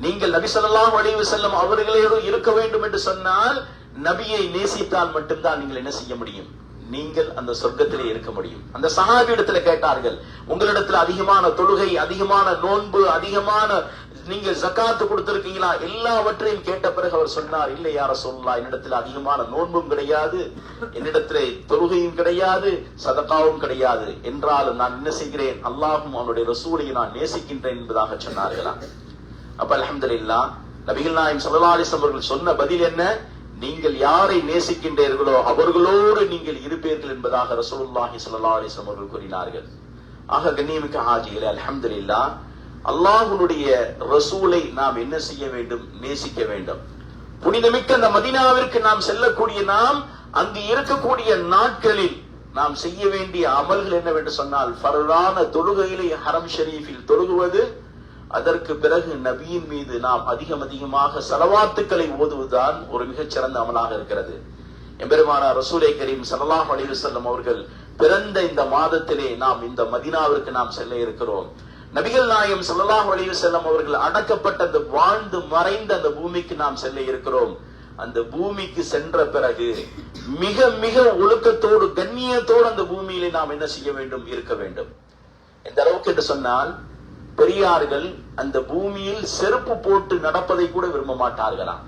நீங்கள் நபி ஸல்லல்லாஹு அலைஹி வஸல்லம் அவர்களோடு இருக்க வேண்டும் என்று சொன்னால் நபியை நேசித்தால் மட்டும்தான் நீங்கள் என்ன செய்ய முடியும், நீங்கள் அந்த சொர்க்கத்திலே இருக்க முடியும். அந்த சஹாபி இடத்துல கேட்டார்கள், உங்களிடத்துல அதிகமான தொழுகை, அதிகமான நோன்பு, அதிகமான நீங்க ஜகாத்து கொடுத்திருக்கீங்களா? எல்லாவற்றையும் கேட்ட பிறகு அவர் சொன்னார், இல்லை யா ரசூலுல்லாஹ், என்னிடத்துல அதிகமான நோன்பும் கிடையாது, என்னிடத்துல தொழுகையும் கிடையாது, சதகாவும் கிடையாது. என்றாலும் நான் என்ன செய்கிறேன், அல்லாஹும் அவனுடைய ரசூலையும் நான் நேசிக்கின்றேன் என்பதாக சொன்னார்களா? அப்ப அல்ஹம்துலில்லாஹ், நபிகள் நாயகம் ஸல்லல்லாஹு அலைஹி வஸல்லம் அவர்கள் சொன்ன பதில் என்ன? நீங்கள் யாரை நேசிக்கின்றீர்களோ அவர்களோடு நீங்கள் இருப்பீர்கள் என்பதாக ரசூலுல்லாஹி ஸல்லல்லாஹு அலைஹி வஸல்லம் அவர்கள் கூறினார்கள். ஆக கண்ணியமிக்க ஹாஜிகளே, அல்ஹம்துலில்லாஹ், அல்லாஹ்வுடைய ரசூலை நாம் என்ன செய்ய வேண்டும், நேசிக்க வேண்டும். புனிதமிக்க அந்த மதீனாவிற்கு நாம் செல்லக்கூடிய நாம் அங்கு இருக்கக்கூடிய நாட்களில் நாம் செய்ய வேண்டிய அமல்கள் என்னவென்று சொன்னால், ஃபர்தான தொழுகையிலே ஹரம் ஷரீஃபில் தொழுகுவது, அதற்கு பிறகு நபியின் மீது நாம் அதிகமாக ஸலவாத்துக்களை ஓதுவதுதான் ஒரு மிகச்சிறந்த அமலாக இருக்கிறது. எம்பெருமானார் ரசூலே கரீம் ஸல்லல்லாஹு அலைஹி வஸல்லம் அவர்கள் பிறந்த இந்த மாதத்திலே நாம் இந்த மதீனாவிற்கு நாம் செல்ல இருக்கிறோம். நபிகள் நாயகம் ஸல்லல்லாஹு அலைஹி வஸல்லம் அவர்கள் அடக்கப்பட்ட அந்த வாழ்ந்து மறைந்த அந்த பூமிக்கு நாம் செல்ல இருக்கிறோம். அந்த பூமிக்கு சென்ற பிறகு மிக மிக ஒழுக்கத்தோடு கண்ணியத்தோடு அந்த பூமியிலே நாம் என்ன செய்ய வேண்டும், இருக்க வேண்டும். எந்த அளவுக்கு என்று சொன்னால், பெரியார்கள் அந்த பூமியில் செருப்பு போட்டு நடப்பதை கூட விரும்ப மாட்டார்களாம்.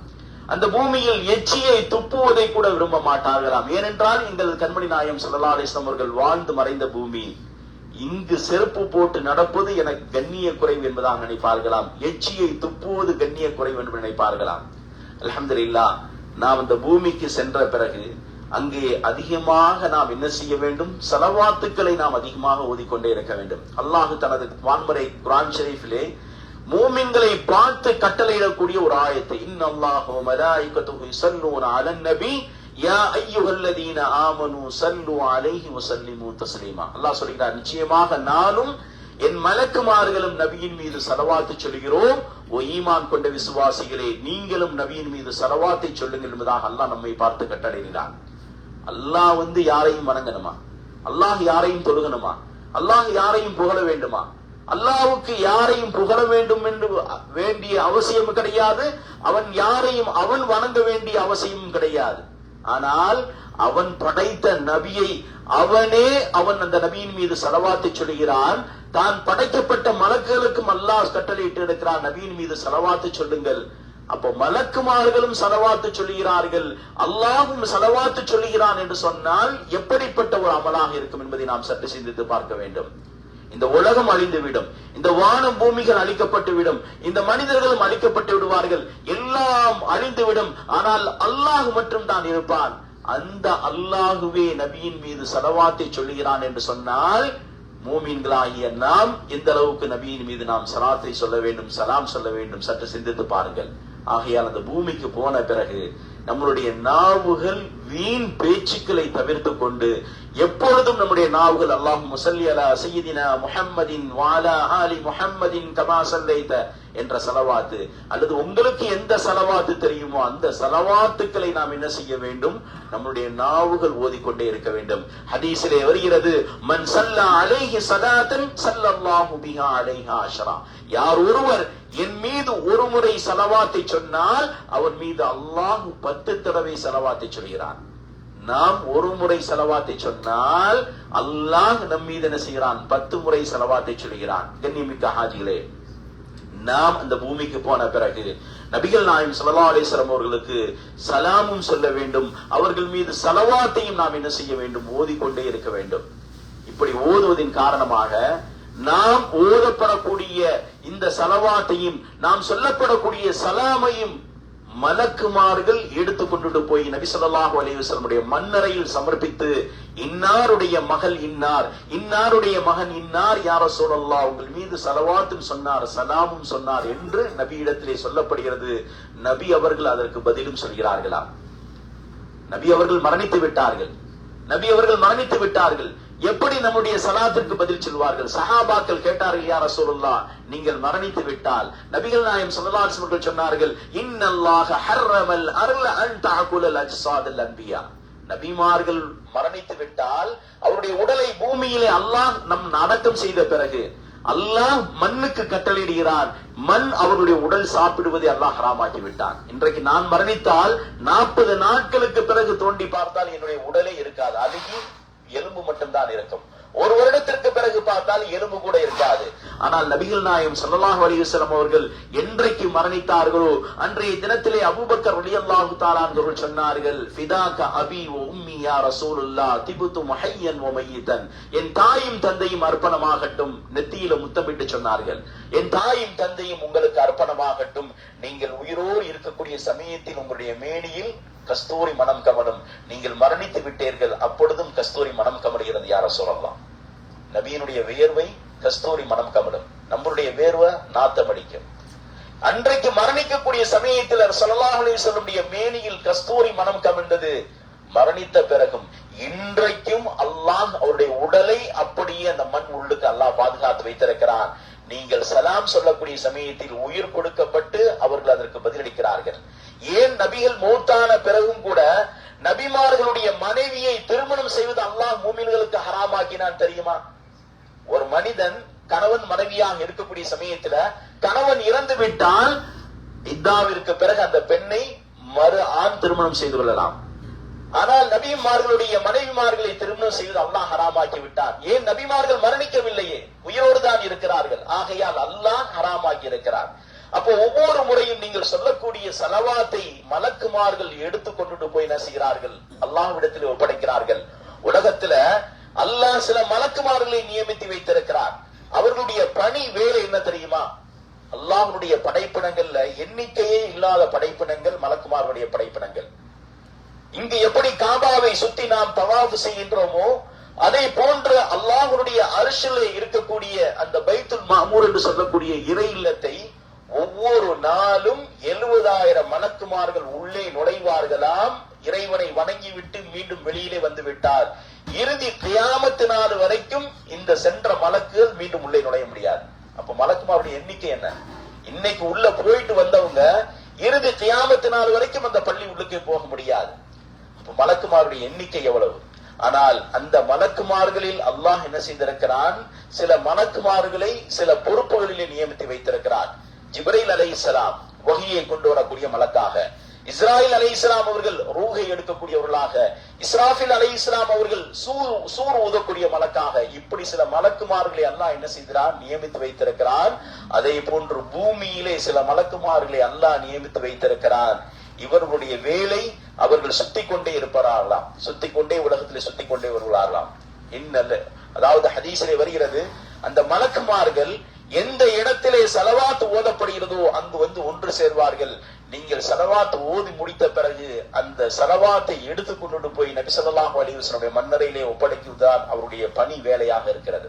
அந்த பூமியில் எச்சியை துப்புவதை கூட விரும்ப மாட்டார்களாம். ஏனென்றால் எங்கள் கண்மணி நாயகம் ஸல்லல்லாஹு அலைஹி வஸல்லம் அவர்கள் வாழ்ந்து மறைந்த பூமி. இங்கு செருப்பு போட்டு நடப்பது எனக்கு கண்ணிய குறைவு என்பதாக நினைப்பார்களாம், எச்சியை துப்புவது கண்ணிய குறைவு என்று நினைப்பார்களாம். அல்ஹம்துலில்லாஹ், நாம் அந்த பூமிக்கு சென்ற பிறகு அங்கே அதிகமாக நாம் என்ன செய்ய வேண்டும், ஸலவாத்துக்களை நாம் அதிகமாக ஓதிக்கொண்டே இருக்க வேண்டும். அல்லாஹ் தனது வான்மறை குர்ஆன் ஷரீஃபிலே மூமின்களை பார்த்து கட்டளையிடக்கூடிய ஒரு ஆயத்தை, இன்னல்லாஹு வ மலாயிகத்துஹு யுஸல்லூன அலன் நபி யா அய்யுஹல்லதீன ஆமனூ ஸல்லூ அலைஹி வ ஸல்லிமூ தஸ்லீமா. அல்லாஹ் சொல்கிறார், நிச்சயமாக நானும் என் மலக்குமார்களும் நபியின் மீது ஸலவாத்து சொல்கிறோம். ஓ ஈமான் கொண்ட விசுவாசிகளே, நீங்களும் நபியின் மீது ஸலவாத்தை சொல்லுங்கள் என்பதாக அல்லாஹ் நம்மை பார்த்து கட்டளையிடுகிறான். அல்லாஹ் யாரையும் வணங்கணுமா? அல்லாஹ் யாரையும் தொழுகணுமா? அல்லாஹ் யாரையும் புகழ வேண்டுமா? அல்லாஹ்வுக்கு யாரையும் புகழ வேண்டும் என்று வேண்டிய அவசியம் கிடையாது. அவன் யாரையும் அவன் வணங்க வேண்டிய அவசியம் கிடையாது. ஆனால் அவன் படைத்த நபியை அவன் அந்த நபியின் மீது ஸலவாத்தை சொல்கிறான். தான் படைக்கப்பட்ட மலக்குகளுக்கும் அல்லாஹ் கட்டளையிட்டு இருக்கிறான், நபியின் மீது ஸலவாத்தை சொல்லுங்கள். அப்போ மலக்குமார்களும் ஸலவாத்து சொல்லுகிறார்கள், அல்லாஹ்வும் ஸலவாத்து சொல்லுகிறான் என்று சொன்னால் எப்படிப்பட்ட ஒரு அமலாக இருக்கும் என்பதை நாம் சற்று சிந்தித்து பார்க்க வேண்டும். இந்த உலகம் அழிந்துவிடும், இந்த வானம் பூமிகள் அழிக்கப்பட்டு விடும், இந்த மனிதர்களும் அழிக்கப்பட்டு விடுவார்கள், எல்லாம் அழிந்துவிடும். ஆனால் அல்லாஹ் மட்டும் தான் இருப்பான். அந்த அல்லாஹுவே நபியின் மீது ஸலவாத்தை சொல்லுகிறான் என்று சொன்னால், மூமின்களாகிய நாம் எந்த அளவுக்கு நபியின் மீது நாம் ஸலாத்தை சொல்ல வேண்டும், சலாம் சொல்ல வேண்டும், சற்று சிந்தித்து பாருங்கள். ஆகையால் அந்த பூமிக்கு போன பிறகு நம்மளுடைய நாவுகள் வீண் பேச்சுக்களை தவிர்த்து கொண்டு எப்பொழுதும் நம்முடைய நாவுகள் அல்லாஹும்ம ஸல்லி அலா சய்யிதினா முஹம்மதின் வ அலா ஆலி முஹம்மதின் கமா ஸல்லைத என்ற சலவாத்து, அல்லது உங்களுக்கு எந்த சலவாத்து தெரியுமோ அந்த சலவாத்துக்களை நாம் என்ன செய்ய வேண்டும்? நம்முடைய நாவுகள் ஓதிக்கொண்டே இருக்க வேண்டும். ஹதீஸிலே வருகிறது, மன் ஸல்லா அலைஹி ஸலாத்தன் ஸல்லல்லாஹு பிஹா அலைஹா அஷ்ரா. யார் ஒருவர் என் மீது ஒரு முறை சலவாத்தை சொன்னால் அவர் மீது அல்லாஹ் 10 தடவை சலவாத்தை சொல்கிறான். நாம் ஒரு முறை சலவாத்தை சொன்னால் அல்லாஹ் நம் மீது என்ன செய்கிறான்? 10 முறை சலவாத்தை சொல்கிறான். கண்ணியமிக்க ஹாஜிகளே, நாம் அந்த பூமிக்கு போன பிறகு நபிகள் நாயகம் ஸல்லல்லாஹு அலைஹி வஸல்லம் அவர்களுக்கு சலாமும் சொல்ல வேண்டும். அவர்கள் மீது சலவாத்தையும் நாம் என்ன செய்ய வேண்டும்? ஓதிக்கொண்டே இருக்க வேண்டும். இப்படி ஓதுவதின் காரணமாக நாம் ஓதப்படக்கூடிய இந்த சலவாத்தையும் நாம் சொல்லப்படக்கூடிய சலாமையும் மலக்குமார்கள் எடுத்துக்கொண்டு போய் நபி ஸல்லல்லாஹு அலைஹி வஸல்லம் மண்ணறையில் சமர்ப்பித்து, இன்னாருடைய மகள் இன்னார், இன்னாருடைய மகன் இன்னார், யா ரசூலல்லாஹ் உங்கள் மீது ஸலவாத்தும் சொன்னார், சலாமும் சொன்னார் என்று நபியிடத்திலே சொல்லப்படுகிறது. நபி அவர்கள் அதற்கு பதிலும் சொல்கிறார்களாம். நபி அவர்கள் மரணித்து விட்டார்கள். நபி அவர்கள் மரணித்து விட்டார்கள். எப்படி நம்முடைய சலாத்திற்கு பதில் சொல்வார்கள்? சஹாபாக்கள் கேட்டார்கள், யா ரசூலுல்லாஹ் நீங்கள் மரணித்து விட்டால் நபிகள் நாயகம் ஸல்லல்லாஹு அலைஹி வஸல்லம் சொன்னார்கள், இன்னல்லாஹ ஹர்ரமல் அர்ல அன் தஅகுலல் அஜ்ஸாதல் அன்பியா. நபிமார்கள் மரணித்து விட்டால் அவருடைய உடலை பூமியிலே அல்லாஹ் நம் அடக்கம் செய்த பிறகு அல்லாஹ் மண்ணுக்கு கட்டளையிடுகிறான். மண் அவருடைய உடல் சாப்பிடுவதை அல்லாஹ் ஹராமாக்கி விட்டான். இன்றைக்கு நான் மரணித்தால் 40 நாட்களுக்கு பிறகு தோண்டி பார்த்தால் என்னுடைய உடலே இருக்காது, அழுகி எலும்பு மட்டும்தான் இருக்கும். ஒரு வருடத்திற்கு பிறகு பார்த்தால் எலும்பு கூட இருக்காது. ஆனால் நபிகள் நாயகம் ஸல்லல்லாஹு அலைஹி வஸல்லம் அவர்கள் என்றைக்கு மரணித்தார்களோ அன்றைய தினத்திலே அபூபக்கர் ரலியல்லாஹு தஆலா அவர்கள் சொன்னார்கள், ஃபிதாக அபி வ உம்மி யா ரசூலுல்லாஹ் திபுது முஹய்யன் வ மய்யிதன். என் தாயும் தந்தையும் அர்ப்பணமாகட்டும். நெத்தியில முத்தமிட்டு சொன்னார்கள், என் தாயும் தந்தையும் உங்களுக்கு அர்ப்பணமாகட்டும். நீங்கள் உயிரோடு இருக்கக்கூடிய சமயத்தில் உங்களுடைய மேனியில் கஸ்தூரி மனம் கமலும். நீங்கள் மரணித்து விட்டீர்கள், அப்பொழுதும் கஸ்தூரி மனம் கமலுகிறது யா ரசூலல்லாஹ். நபியினுடைய வியர்வை கஸ்தூரி மனம் கமலும், நம்மளுடைய வேர்வை நாத்தம் அடிக்கும். அன்றைக்கு மரணிக்கக்கூடிய சமயத்தில் ஸல்லல்லாஹு அலைஹி வஸல்லம் மேனியில் கஸ்தூரி மனம் கமழ்ந்தது. மரணித்த பிறகும் இன்றைக்கும் அல்லாஹ் அவருடைய உடலை அப்படியே அந்த மண் உள்ளுக்கு அல்லாஹ் பாதுகாத்து வைத்திருக்கிறான். நீங்கள் சலாம் சொல்லக்கூடிய சமயத்தில் உயிர் கொடுக்கப்பட்டு அவர்கள் அதற்கு பதிலளிக்கிறார்கள். ஏன் நபிகள் மௌத்தான பிறகும் கூட நபிமார்களுடைய மனைவியை திருமணம் செய்வது அல்லாஹ் மூமின்களுக்கு ஹராமாக்கினான் தெரியுமா? ஒரு மனிதன் கணவன் மனைவியாக இருக்கக்கூடிய சமயத்துல கணவன் இறந்து விட்டால் இத்தாவிற்கு பிறகு அந்த பெண்ணை மறு ஆண் திருமணம் செய்து கொள்ளலாம். ஆனால் நபிமார்களுடைய மனைவிமார்களை திருமணம் செய்வது அல்லாஹ் ஹராமாக்கி விட்டான். ஏன்? நபிமார்கள் மரணிக்கவில்லையே, உயிரோடு தான் இருக்கிறார்கள். ஆகையால் அல்லாஹ் ஹராமாக்கி இருக்கிறார். அப்போ ஒவ்வொரு முறையும் நீங்கள் சொல்லக்கூடிய சலவாத்தை மலக்குமார்கள் எடுத்துக்கொண்டு போய் என்ன செய்கிறார்கள்? அல்லாஹ்விடத்தில் ஒப்படைக்கிறார்கள். உலகத்துல அல்லாஹ் சில மலக்குமார்களை நியமித்து வைத்திருக்கிறார். அவர்களுடைய பணி வேலை என்ன தெரியுமா? அல்லாஹ்வுடைய படைப்பினங்கள்ல எண்ணிக்கையே இல்லாத படைப்பினங்கள் மலக்குமார்களுடைய படைப்பினங்கள். இங்கு எப்படி காபாவை சுத்தி நாம் தவாஃப் செய்கின்றோமோ அதை போன்று அல்லாஹ்வுடைய அர்ஷிலே இருக்கக்கூடிய அந்த பைத்துல் மஅமூர் என்று சொல்லக்கூடிய இறை இல்லத்தை ஒவ்வொரு நாளும் 70,000 மலக்குமார்கள் உள்ளே நுழைவார்களாம். இறைவனை வணங்கிவிட்டு மீண்டும் வெளியிலே வந்து விட்டார். இறுதி கியாமத்து நாள் வரைக்கும் இந்த சென்ற மலக்குகள் மீண்டும் உள்ளே நுழைய முடியாது. அப்ப மலக்குமாருடைய எண்ணிக்கை என்ன? இன்னைக்கு உள்ள போயிட்டு வந்தவங்க இறுதி கியாமத்து நாள் வரைக்கும் அந்த பள்ளி உள்ளுக்கே போக முடியாது. அப்ப மலக்குமாருடைய எண்ணிக்கை எவ்வளவு? ஆனால் அந்த மலக்குமார்களில் அல்லாஹ் என்ன செய்திருக்கிறான்? சில மலக்குமார்களை சில பொறுப்புகளிலே நியமித்து வைத்திருக்கிறான். ஜிப்ரீல் அலைஹிஸ்ஸலாம் வஹியை கொண்டு வரக்கூடிய மலக்காக, இஸ்ராயில் அலைஹிஸ்ஸலாம் அவர்கள் ரூஹை எடுக்கக்கூடியவர்களாக, இஸ்ராஃபில் அலைஹிஸ்ஸலாம் அவர்கள் சூர் ஊதக்கூடிய மலக்காக, இப்படி சில மலக்குமார்களை அல்லாஹ் என்ன செய்கிறான்? நியமித்து வைத்திருக்கிறான். அதே போன்று பூமியிலே சில மலக்குமார்களை அல்லாஹ் நியமித்து வைத்திருக்கிறான். இவர்களுடைய வேலை அவர்கள் சுத்தி கொண்டே இருப்பார்களாம், சுத்தி கொண்டே உலகத்திலே சுத்தி கொண்டே வருவார்களாம். இன்னல்ல, அதாவது ஹதீஸிலே வருகிறது, அந்த மலக்குமார்கள் எந்த இடத்திலே சலவாத் ஓதப்படுகிறதோ அங்கு வந்து ஒன்று சேர்வார்கள். நீங்கள் சலவாத் ஓதி முடித்த பிறகு அந்த சலவாத்தை எடுத்துக்கொண்டு போய் நபி ஸல்லல்லாஹு அலைஹி வஸல்லம் மன்னரையிலே ஒப்படைக்குவதுதான் அவருடைய பணி வேலையாக இருக்கிறது.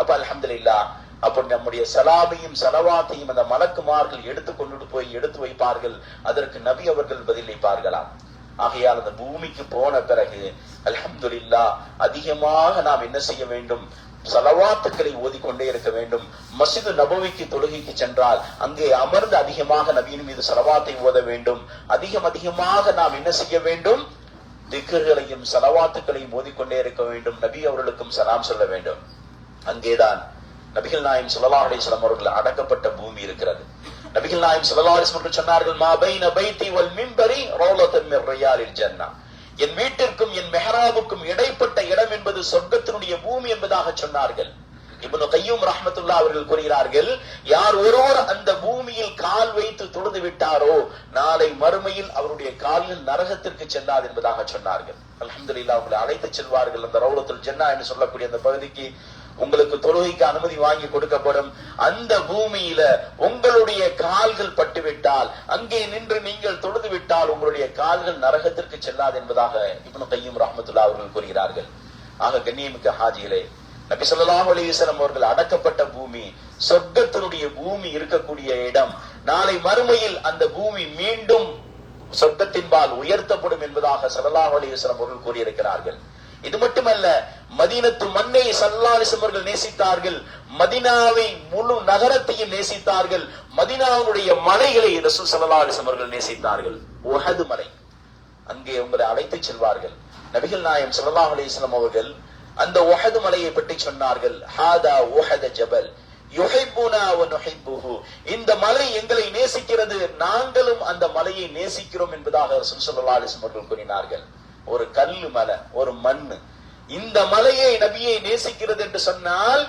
அப்ப அல்ஹம்துலில்லாஹ், அப்ப நம்முடைய சலாமையும் சலவாத்தையும் அந்த மலக்குமார்கள் எடுத்துக்கொண்டு போய் எடுத்து வைப்பார்கள். அதற்கு நபி அவர்கள் பதிலளிப்பார்களாம். ஆகையால் அந்த பூமிக்கு போன பிறகு அல்ஹம்துலில்லாஹ் அதிகமாக நாம் என்ன செய்ய வேண்டும்? ஸலவாத்துக்களை ஓதிக்கொண்டே இருக்க வேண்டும். மஸ்ஜிது நபவிக்கு தொழுகைக்கு சென்றால் அங்கே அமர்ந்து அதிகமாக நபியின் மீது ஸலவாத்தை ஓத வேண்டும். அதிகமாக நாம் என்ன செய்ய வேண்டும்? திக்ர்களையும் ஸலவாத்துக்களையும் ஓதிக்கொண்டே இருக்க வேண்டும். நபி அவர்களுக்கும் சலாம் சொல்ல வேண்டும். அங்கேதான் நபிகள் நாயகம் ஸல்லல்லாஹு அலைஹி வஸல்லம் அவர்கள் அடக்கப்பட்ட பூமி இருக்கிறது. நபிகள் நாயகம் ஸல்லல்லாஹு அலைஹி வஸல்லம் சொன்னார்கள், மா பைன பைத்தி வல் மிம்பரி ரௌலத்துன் மின் ரியாலில் ஜன்னah. என் வீட்டிற்கும் என் மெஹராபுக்கும் இடைப்பட்ட இடம் என்பது சொர்க்கத்தினுடைய பூமி என்பதாக சொன்னார்கள். இப்னு கய்யூம் ரஹ்மத்துல்லாஹி அவர்கள் கூறுகிறார்கள், யார் ஒருவர் அந்த பூமியில் கால் வைத்து தொழுது விட்டாரோ நாளை மறுமையில் அவருடைய கால்கள் நரகத்திற்கு செல்லாது என்பதாக சொன்னார்கள். அல்ஹம்துலில்லாஹ், அவங்களை அழைத்து செல்வார்கள் அந்த ரௌலத்துல் ஜன்னah என்று சொல்லக்கூடிய அந்த பகுதிக்கு. உங்களுக்கு தொழுகைக்கு அனுமதி வாங்கி கொடுக்கப்படும். அந்த பூமியில உங்களுடைய கால்கள் பட்டுவிட்டால், அங்கே நின்று நீங்கள் தொழுது விட்டால் உங்களுடைய கால்கள் நரகத்திற்கு செல்லாது என்பதாக இப்னு கய்யூம் ரஹ்மத்துல்லாஹி அவர்கள் கூறுகிறார்கள். ஆக கண்ணியமிக்க ஹாஜிகளே, நபி ஸல்லல்லாஹு அலைஹி வஸல்லம் அவர்கள் அடக்கப்பட்ட பூமி சொர்க்கத்தினுடைய பூமி இருக்கக்கூடிய இடம். நாளை மறுமையில் அந்த பூமி மீண்டும் சொர்க்கத்தின்பால் உயர்த்தப்படும் என்பதாக ஸல்லல்லாஹு அலைஹி வஸல்லம் அவர்கள் கூறியிருக்கிறார்கள். இது மட்டுமல்ல, மதீனத்து மண்ணை ஸல்லல்லாஹு அலைஹி வஸல்லம் அவர்கள் நேசித்தார்கள். மதீனாவை முழு நகரத்தையும் நேசித்தார்கள். மதீனாவுடைய மலைகளை ரசூல் ஸல்லல்லாஹு அலைஹி வஸல்லம் அவர்கள் நேசித்தார்கள். உஹது மலை, அங்கே உங்களை அழைத்து செல்வார்கள். நபிகள் நாயகம் ஸல்லல்லாஹு அலைஹி வஸல்லம் அவர்கள் அந்த உஹது மலையை பற்றி சொன்னார்கள். ஹாதா உஹது ஜபல் யுஹிப்புனா வ நுஹிப்புஹு. இந்த மலை எங்களை நேசிக்கிறது, நாங்களும் அந்த மலையை நேசிக்கிறோம் என்பதாக ரசூல் ஸல்லல்லாஹு அலைஹி வஸல்லம் அவர்கள் கூறினார்கள். ஒரு கல்லு மலை, ஒரு மண்ணு, இந்த மலையை நபியை நேசிக்கிறது என்று சொன்னால்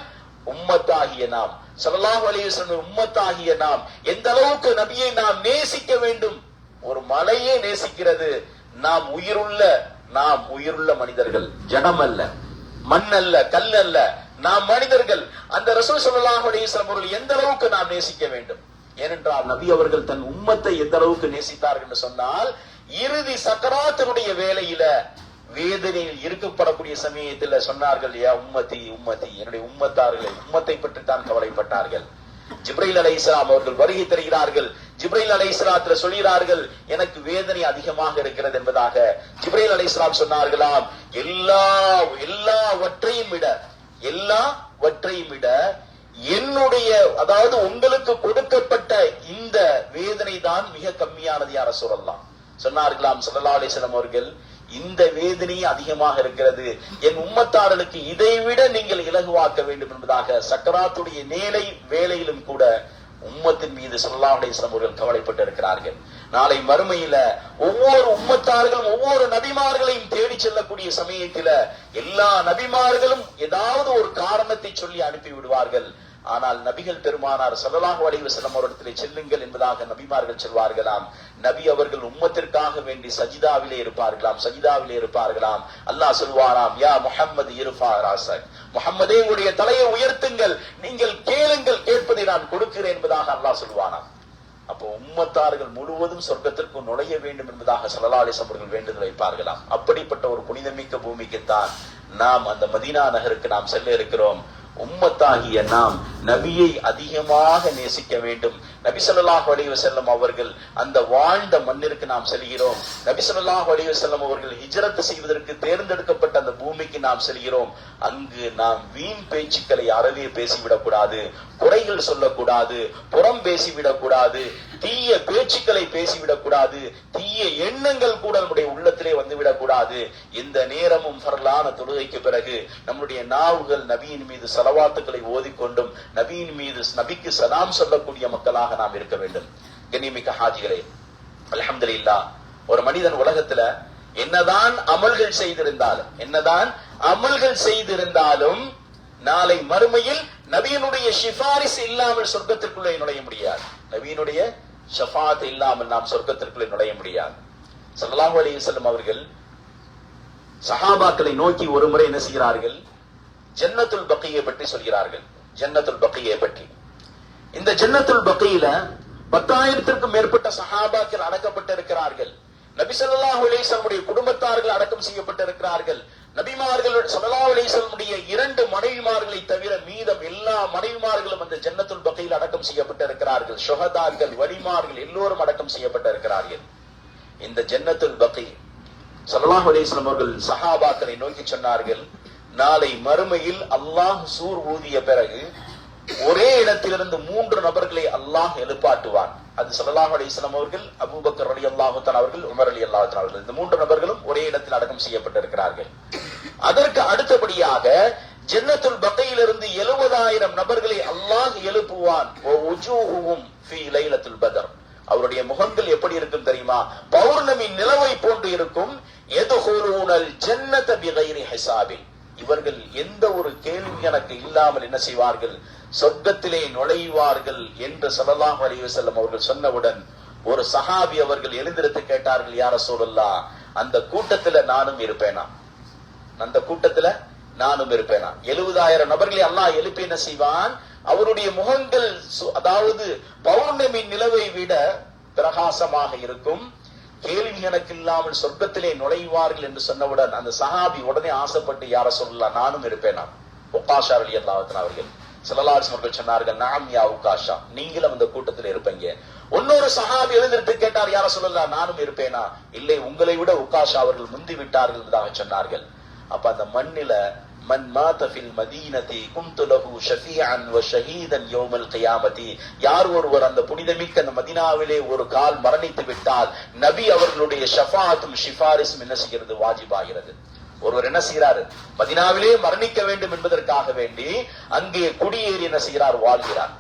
உம்மத்தாகிய நாம், ஸல்லல்லாஹு அலைஹி வஸல்லம் உம்மத்தாகிய நாம் எந்த அளவுக்கு நபியை நாம் நேசிக்க வேண்டும். ஒரு மலையே நேசிக்கிறது. நாம் உயிருள்ள மனிதர்கள், ஜனம் அல்ல, மண் அல்ல, கல் அல்ல, நாம் மனிதர்கள். அந்த ரசூல் ஸல்லல்லாஹு அலைஹி வஸல்லம் அவர்கள் எந்த அளவுக்கு நாம் நேசிக்க வேண்டும். ஏனென்றால் நபி அவர்கள் தன் உம்மத்தை எந்த அளவுக்கு நேசித்தார்கள் என்று சொன்னால், இறுதி சக்கராத்தினுடைய வேளையில வேதனையில் இருக்கப்படக்கூடிய சமயத்தில் சொன்னார்கள், யா உம்மதி உம்மதி, என்னுடைய உம்மத்தார்களை, உம்மத்தை பற்றி தான் கவலைப்பட்டார்கள். ஜிப்ரீல் அலைஹிஸ்ஸலாம் அவர்கள் வருகை தருகிறார்கள். ஜிப்ரீல் அலைஹிஸ்ஸலாத்துல சொல்கிறார்கள், எனக்கு வேதனை அதிகமாக இருக்கிறது என்பதாக. ஜிப்ரீல் அலைஹிஸ்ஸலாம் சொன்னார்களாம், எல்லாவற்றையும் விட என்னுடைய, அதாவது உங்களுக்கு கொடுக்கப்பட்ட இந்த வேதனை தான் மிக கம்மியானது யா ரசூலல்லாஹ். சொன்னார்களாம் ஸல்லல்லாஹு அலைஹி வஸல்லம் அவர்கள், இந்த வேதனை அதிகமாக இருக்கிறது, என் உம்மத்தார்களுக்கு இதைவிட நீங்கள் இலகுவாக்க வேண்டும் என்பதாக சக்கராத்துடைய வேளையிலும் கூட உம்மத்தின் மீது ஸல்லல்லாஹு அலைஹி வஸல்லம் அவர்கள் கவலைப்பட்டு இருக்கிறார்கள். நாளை மறுமையில ஒவ்வொரு உம்மத்தார்களும் ஒவ்வொரு நபிமார்களையும் தேடி செல்லக்கூடிய சமயத்தில எல்லா நபிமார்களும் ஏதாவது ஒரு காரணத்தை சொல்லி அனுப்பி விடுவார்கள். ஆனால் நபிகள் பெருமானார் ஸல்லல்லாஹு அலைஹி வஸல்லம் அவர்களிடத்திலே செல்லுங்கள் என்பதாக நபிமார்கள் சொல்வார்களாம். நபி அவர்கள் உம்மத்திற்காக வேண்டி சஜிதாவிலே இருப்பார்களாம். அல்லாஹ் சொல்வாராம், யா முஹம்மது இர்ஃபா ராஸக், முஹம்மதே உடைய தலையை உயர்த்துங்கள், நீங்கள் கேளுங்கள், கேட்பதை நான் கொடுக்கிறேன் என்பதாக அல்லாஹ் சொல்வானாம். அப்போ உம்மத்தார்கள் முழுவதும் சொர்க்கத்திற்கு நுழைய வேண்டும் என்பதாக ஸல்லல்லாஹு அலைஹி வஸல்லம் அவர்கள் வேண்டுதல் வைப்பார்களாம். அப்படிப்பட்ட ஒரு புனிதமிக்க பூமிக்குத்தான் நாம் அந்த மதீனா நகருக்கு நாம் செல்ல இருக்கிறோம். உம்மத்தாகிய நாம் நபியை அதிகமாக நேசிக்க வேண்டும். நபி ஸல்லல்லாஹு அலைஹி வஸல்லம் அவர்கள் அந்த வாழ்ந்த மண்ணிற்கு நாம் செல்கிறோம். நபி ஸல்லல்லாஹு அலைஹி வஸல்லம் அவர்கள் ஹிஜ்ரத் செய்வதற்கு தேர்ந்தெடுக்கப்பட்ட அந்த பூமிக்கு நாம் செல்கிறோம். அங்கு நாம் வீண் பேச்சுக்களை அறவே பேசிவிடக்கூடாது, குறைகள் சொல்லக்கூடாது, புறம் பேசிவிடக்கூடாது, தீய பேச்சுக்களை பேசிவிடக்கூடாது, தீய எண்ணங்கள் கூட நம்முடைய உள்ளத்திலே வந்துவிடக்கூடாது. இந்த நேரமும் ஃபர்லான தொழுகைக்கு பிறகு நம்முடைய நாவுகள் நபியின் மீது ஸலவாத்துக்களை ஓதிக்கொண்டும் நபிக்கு சலாம் சொல்லக்கூடிய மக்களாக நாம் இருக்க வேண்டும். கண்ணியமிக்க ஹாஜிகளே, அல்ஹம்துலில்லாஹ், ஒரு மனிதன் உலகத்துல என்னதான் அமல்கள் செய்திருந்தாலும் நாளை மறுமையில் நபியினுடைய ஷிஃபாரிஸ் இல்லாமல் சொர்க்கத்திற்குள்ளே நுழைய முடியாது. நபியினுடைய ஷஃபாத் இல்லாமல் நாம் சொர்க்கத்திற்குள்ளே நுழைய முடியாது. ஸல்லல்லாஹு அலைஹி வஸல்லம் அவர்கள் சஹாபாக்களை நோக்கி ஒரு முறை என்ன செய்கிறார்கள்? ஜன்னத்துல் பக்கியை பற்றி சொல்கிறார்கள். ஜன்னத்துல் பக்கியை பற்றி, இந்த ஜன்னத்துல் பக்கியில 10,000த்திற்கும் மேற்பட்ட சஹாபாக்கள் அடக்கப்பட்டிருக்கிறார்கள். நபி ஸல்லல்லாஹு அலைஹி வஸல்லம் குடும்பத்தார்கள் அடக்கம் செய்யப்பட்டிருக்கிறார்கள். நபிமார்கள் ஸல்லல்லாஹு அலைஹி வஸல்லம் 2 மனைவிமார்களை தவிர மீதம் எல்லா மனைவிமார்களும் அந்த ஜன்னத்துல் பக்கியில் அடக்கம் செய்யப்பட்டிருக்கிறார்கள். ஷுஹதாக்கள், வலிமார்கள் எல்லோரும் அடக்கம் செய்யப்பட்டிருக்கிறார்கள். இந்த ஜன்னத்துல் பக்கி ஸல்லல்லாஹு அலைஹி வஸல்லம் அவர்கள் சஹாபாக்களை நோக்கி சொன்னார்கள், நாளை மறுமையில் அல்லாஹ் சூர் ஊதிய பிறகு ஒரே இடத்திலிருந்து 3 நபர்களை அல்லாஹ் எழுப்பாட்டுவான். அது ஸல்லல்லாஹு அலைஹி வஸல்லம் அவர்கள், அபூபக்கர் ரலியல்லாஹு தஆலா அவர்கள், உமர் ரலியல்லாஹு தஆலா அவர்கள், இந்த 3 நபர்களும் ஒரே இடத்தில் அடக்கம் செய்யப்பட்டிருக்கிறார்கள். அதற்கு அடுத்தபடியாக ஜன்னத்துல் பக்கையிலிருந்து 70,000 நபர்களை அல்லாஹ் எழுப்புவான். அவருடைய முகங்கள் எப்படி இருக்கும் தெரியுமா? பௌர்ணமி நிலவை போன்று இருக்கும். இவர்கள் எந்த ஒரு கேள்வி எனக்கு இல்லாமல் என்ன செய்வார்கள்? சொர்க்கத்திலே நுழைவார்கள் என்று ஸல்லல்லாஹு அலைஹி வஸல்லம் அவர்கள் சொன்னவுடன் ஒரு சஹாபி அவர்கள் எழுந்திருந்து கேட்டார்கள், யா ரசூலல்லாஹ், அந்த கூட்டத்துல நானும் இருப்பேனா? அந்த கூட்டத்துல நானும் இருப்பேனா? 70,000 நபர்களை அல்லாஹ் எழுப்பி என்ன செய்வான்? அவருடைய முகங்கள் அதாவது பௌர்ணமி நிலவை விட பிரகாசமாக இருக்கும். கேள்வி எனக்கு இல்லாமல் சொர்க்கத்திலே நுழைவார்கள் என்று சொன்னவுடன் அந்த சஹாபி உடனே ஆசைப்பட்டு, யார சொல்லலாம், நானும் இருப்பேனா? உக்காஷா ரலியல்லாஹு தஆலா அவர்கள் ஸல்லல்லாஹு அலைஹி வஸல்லம் சொன்னார்கள், நஅம் யா உக்காஷா, நீங்களும் அந்த கூட்டத்தில் இருப்பீங்க. இன்னொரு சஹாபி எழுந்திருந்து கேட்டார், யார சொல்லலாம், நானும் இருப்பேனா? இல்லை, உங்களை விட உக்காஷா அவர்கள் முந்தி விட்டார்கள் என்பதாக சொன்னார்கள். அப்ப அந்த மண்ணில மன் மாத ஃபில் மதீனதி குன்து லஹு ஷஃபீஅன் வ ஷஹீதன் யௌமல் கியாமத்தி, யார் ஒருவர் அந்த புனிதமிக்க அந்த மதீனாவிலே ஒரு கால் மரணித்து விட்டால் நபி அவர்களுடைய ஷஃபாஅத்தும் ஷிஃபாரிஸும் என்ன செய்கிறது? வாஜிபாகிறது. ஒருவர் என்ன செய்கிறார்? மதீனாவிலே மரணிக்க வேண்டும் என்பதற்காக வேண்டி அங்கே குடியேறி என்ன செய்கிறார்? வாழ்கிறார்.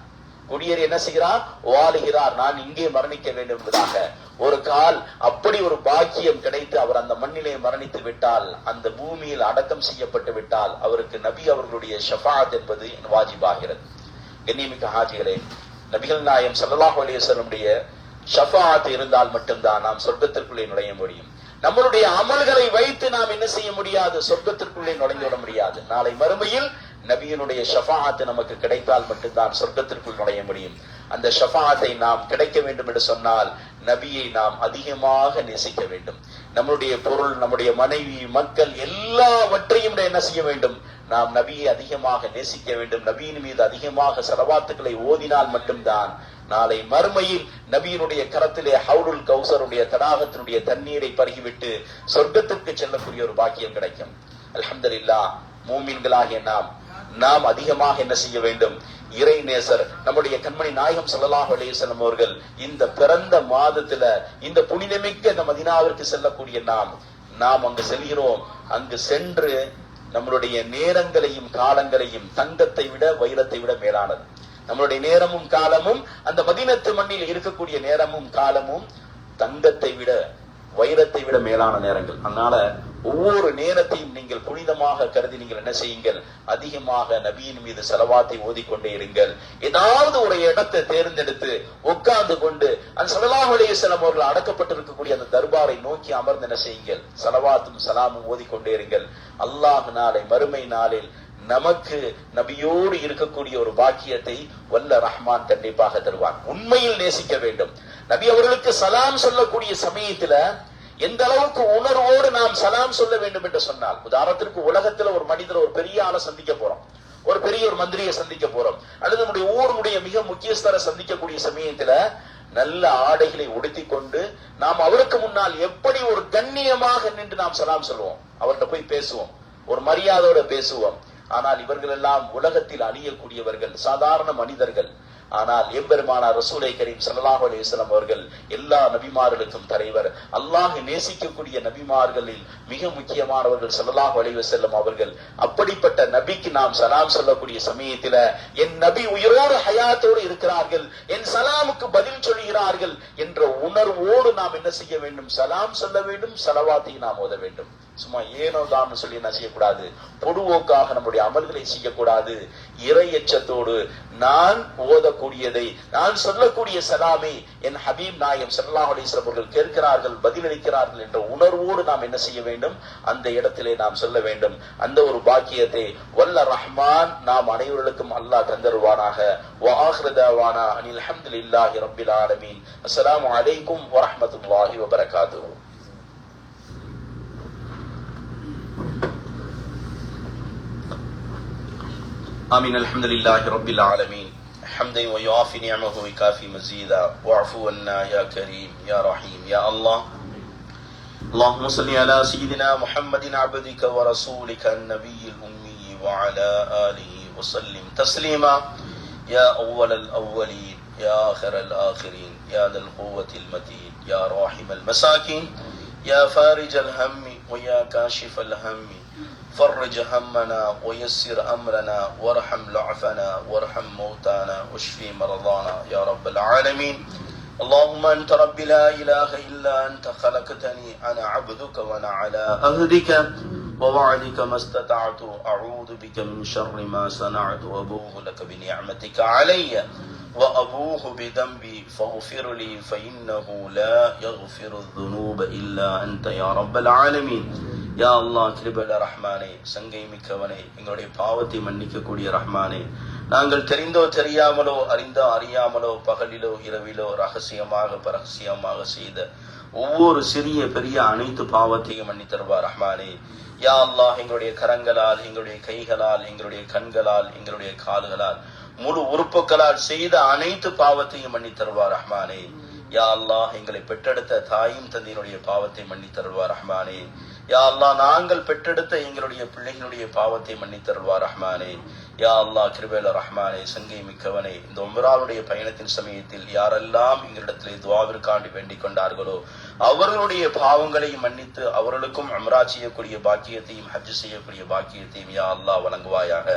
குடியேறி என்ன செய்கிறார்? வாழுகிறார். நான் இங்கே மரணிக்க வேண்டும் என்பதாக ஒரு கால் அப்படி ஒரு பாக்கியம் கிடைத்து அவர் அந்த மண்ணிலே மரணித்து விட்டால், அந்த பூமியில் அடக்கம் செய்யப்பட்டு விட்டால் அவருக்கு நபி அவர்களுடைய ஷஃபாஅத் என்பது வாஜிபாகிறது. கண்ணியமிக்க ஹாஜிகளே, நபிகள் நாயகம் ஸல்லல்லாஹு அலைஹி வஸல்லமுடைய ஷஃபாஅத் இருந்தால் மட்டும்தான் நாம் சொர்க்கத்திற்குள்ளே நுழைய முடியும். நம்மளுடைய அமல்களை வைத்து நாம் என்ன செய்ய முடியாது? சொர்க்கத்திற்குள்ளே நுழைந்து விட முடியாது. நாளை மறுமையில் நபியினுடைய ஷஃபாஅத் நமக்கு கிடைத்தால் மட்டும்தான் சொர்க்கத்திற்குள் நுழைய முடியும். அந்த ஷஃபாஅத்தை நாம் கிடைக்க வேண்டும் என்று சொன்னால் நபியை நாம் அதிகமாக நேசிக்க வேண்டும். நம்முடைய பொருள், நம்முடைய மனைவி, மக்கள் எல்லாவற்றையும் என்ன செய்ய வேண்டும்? நாம் நபியை அதிகமாக நேசிக்க வேண்டும். நபியின் மீது அதிகமாக ஸலவாத்துக்களை ஓதினால் மட்டும்தான் நாளை மறுமையில் நபியினுடைய கரத்திலே ஹவுலுல் கௌசருடைய தடாகத்தினுடைய தண்ணீரை பருகிவிட்டு சொர்க்கத்திற்கு செல்லக்கூடிய ஒரு பாக்கியம் கிடைக்கும். அல்ஹம்துலில்லாஹ், மூமின்களாகிய நாம் அதிகமாக என்ன செய்ய வேண்டும்? இறை நேசர் நம்முடைய கண்மணி நாயகம் ஸல்லல்லாஹு அலைஹி வஸல்லம் அவர்கள் இந்த பிறந்த மாதத்துல இந்த புனிதமிக்க இந்த மதீனாவிற்கு செல்லக்கூடிய நாம் அங்கு செல்கிறோம். அங்கு சென்று நம்மளுடைய நேரங்களையும் காலங்களையும் தங்கத்தை விட வைரத்தை விட மேலானது. நம்மளுடைய நேரமும் காலமும் அந்த மதீனத்து மண்ணில் இருக்கக்கூடிய நேரமும் காலமும் தங்கத்தை விட வைரத்தை விட மேலான நேரங்கள். அதனால ஒவ்வொரு நேரத்தையும் நீங்கள் புனிதமாக கருதி நீங்கள் என்ன செய்யுங்கள்? அதிகமாக நபியின் மீது ஸலவாத்தை ஓதிக்கொண்டே இருங்கள். ஏதாவது ஒரு இடத்தை தேர்ந்தெடுத்து உட்கார்ந்து கொண்டு அந்த ஸல்லல்லாஹு அலைஹி வஸல்லம் அவர்கள் அடக்கப்பட்டிருக்கக்கூடிய அந்த தர்பாரை நோக்கி அமர்ந்து என்ன செய்யுங்கள்? ஸலவாத்தும் ஸலாமும் ஓதிக்கொண்டே இருங்கள். அல்லாஹ் நாளை மறுமை நாளில் நமக்கு நபியோடு இருக்கக்கூடிய ஒரு பாக்கியத்தை வல்ல ரஹ்மான் கண்டிப்பாக தருவான். உண்மையில் நேசிக்க வேண்டும். நபி அவர்களுக்கு சலாம் சொல்லக்கூடிய சமயத்துல எந்த அளவுக்கு உணர்வோடு நாம் சலாம் சொல்ல வேண்டும் என்று சொன்னால், உதாரணத்திற்கு உலகத்துல ஒரு மனிதர் ஒரு பெரிய ஆளை சந்திக்க போறோம், ஒரு பெரிய ஒரு மந்திரியை சந்திக்க போறோம், அல்லது நம்முடைய ஊருடைய மிக முக்கியஸ்தரை சந்திக்கக்கூடிய சமயத்துல நல்ல ஆடைகளை உடுத்தி கொண்டு நாம் அவருக்கு முன்னால் எப்படி ஒரு கண்ணியமாக நின்று நாம் சலாம் சொல்லுவோம், அவர்கிட்ட போய் பேசுவோம், ஒரு மரியாதையோட பேசுவோம். ஆனால் இவர்கள் எல்லாம் உலகத்தில் அணியக்கூடியவர்கள், சாதாரண மனிதர்கள். ஆனால் எம்பெருமானார் ரசூலை கரீம் ஸல்லல்லாஹு அலைஹி வஸல்லம் அவர்கள் எல்லா நபிமார்களுக்கும் தலைவர். அல்லாஹ் நேசிக்கக்கூடிய நபிமார்களில் மிக முக்கியமானவர்கள் ஸல்லல்லாஹு அலைஹி வஸல்லம் அவர்கள். அப்படிப்பட்ட நபிக்கு நாம் சலாம் சொல்லக்கூடிய சமயத்துல என் நபி உயிரோடு ஹயாத்தோடு இருக்கிறார்கள், என் சலாமுக்கு பதில் சொல்கிறார்கள் என்ற உணர்வோடு நாம் என்ன செய்ய வேண்டும்? சலாம் சொல்ல வேண்டும், ஸலவாத்தை நாம் ஓத வேண்டும். சும்மா ஏனோ தான் சொல்லி என்ன செய்யக்கூடாது? பொதுவோக்காக நம்முடைய அமல்களை செய்யக்கூடாது. இறை எச்சத்தோடு நான் ஓதக்கூடியதை, நான் சொல்லக்கூடிய சலாமை என் ஹபீப் நாயகம் ஸல்லல்லாஹு அலைஹி வஸல்லம் அவர்கள் கேட்கிறார்கள், பதிலளிக்கிறார்கள் என்ற உணர்வோடு நாம் என்ன செய்ய வேண்டும்? அந்த இடத்திலே நாம் சொல்ல வேண்டும். அந்த ஒரு பாக்கியத்தை வல்ல ரஹ்மான் நாம் அனைவர்களுக்கும் அல்லாஹ் தந்தருவானாக. வ ஆகிரு தஅவானா அனில் ஹம்துலில்லாஹி ரப்பில் ஆலமீன். அஸ்ஸலாமு அலைக்கும் வ ரஹ்மத்துல்லாஹி வ பரகாத்துஹு. آمين. الحمد لله رب العالمين حمدا ويوافي نعمه ويكافي مزيدا واعف عنا يا كريم يا رحيم يا الله. اللهم صل على سيدنا محمد عبدك ورسولك النبي الأمي وعلى آله وسلم تسليما يا أول الأولين يا آخر الآخرين يا ذا القوة المتين يا راحم المساكين يا فارج الهم ويا كاشف الهم فرج همنا ويسر أمرنا وارحم ضعفنا وارحم موتانا واشفي مرضانا يا رب العالمين. اللهم أنت رب لا إله إلا أنت خلقتني أنا عبدك وأنا على عهدك ووعدك ما استطعت أعوذ بك من شر ما صنعت وأبوء لك بنعمتك علي وأبوء بذنبي فاغفر لي فإنه لا يغفر الذنوب إلا أنت يا رب العالمين. யா அல்லாஹ் கிருபையுள்ள ரஹ்மானே, சங்கை மிக்கவனே, எங்களுடைய பாவத்தை மன்னிக்க கூடிய ரஹ்மானே, நாங்கள் தெரிந்தோ தெரியாமலோ அறிந்தோ அறியாமலோ பகலிலோ இரவிலோ ரகசியமாக பரகசியமாக செய்த ஒவ்வொரு சிறிய பெரிய அனைத்து பாவத்தையும் மன்னித்தருவார் ரஹ்மானே. யா அல்லாஹ் எங்களுடைய கரங்களால், எங்களுடைய கைகளால், எங்களுடைய கண்களால், எங்களுடைய கால்களால், முழு உறுப்புகளால் செய்த அனைத்து பாவத்தையும் மன்னித்தருவார் ரஹ்மானே. யா அல்லாஹ் எங்களை பெற்றெடுத்த தாயும் தந்தையினுடைய பாவத்தை மன்னித்தருவார் ரஹ்மானே. யா அல்லாஹ் நாங்கள் பெற்றெடுத்த எங்களுடைய பிள்ளைகளுடைய பாவத்தை மன்னித்தருவார் ரஹ்மானே. யா அல்லாஹ் கிருபையுள்ள ரஹ்மானே, சங்கை மிக்கவனே, இந்த உம்ராவுடைய பயணத்தின் சமயத்தில் யாரெல்லாம் எங்களிடத்திலே துஆவிற்காண்டி வேண்டிக் கொண்டார்களோ அவர்களுடைய பாவங்களையும் மன்னித்து அவர்களுக்கும் உம்ரா செய்யக்கூடிய பாக்கியத்தையும் ஹஜ் செய்யக்கூடிய பாக்கியத்தையும் யா அல்லாஹ் வழங்குவாயாக.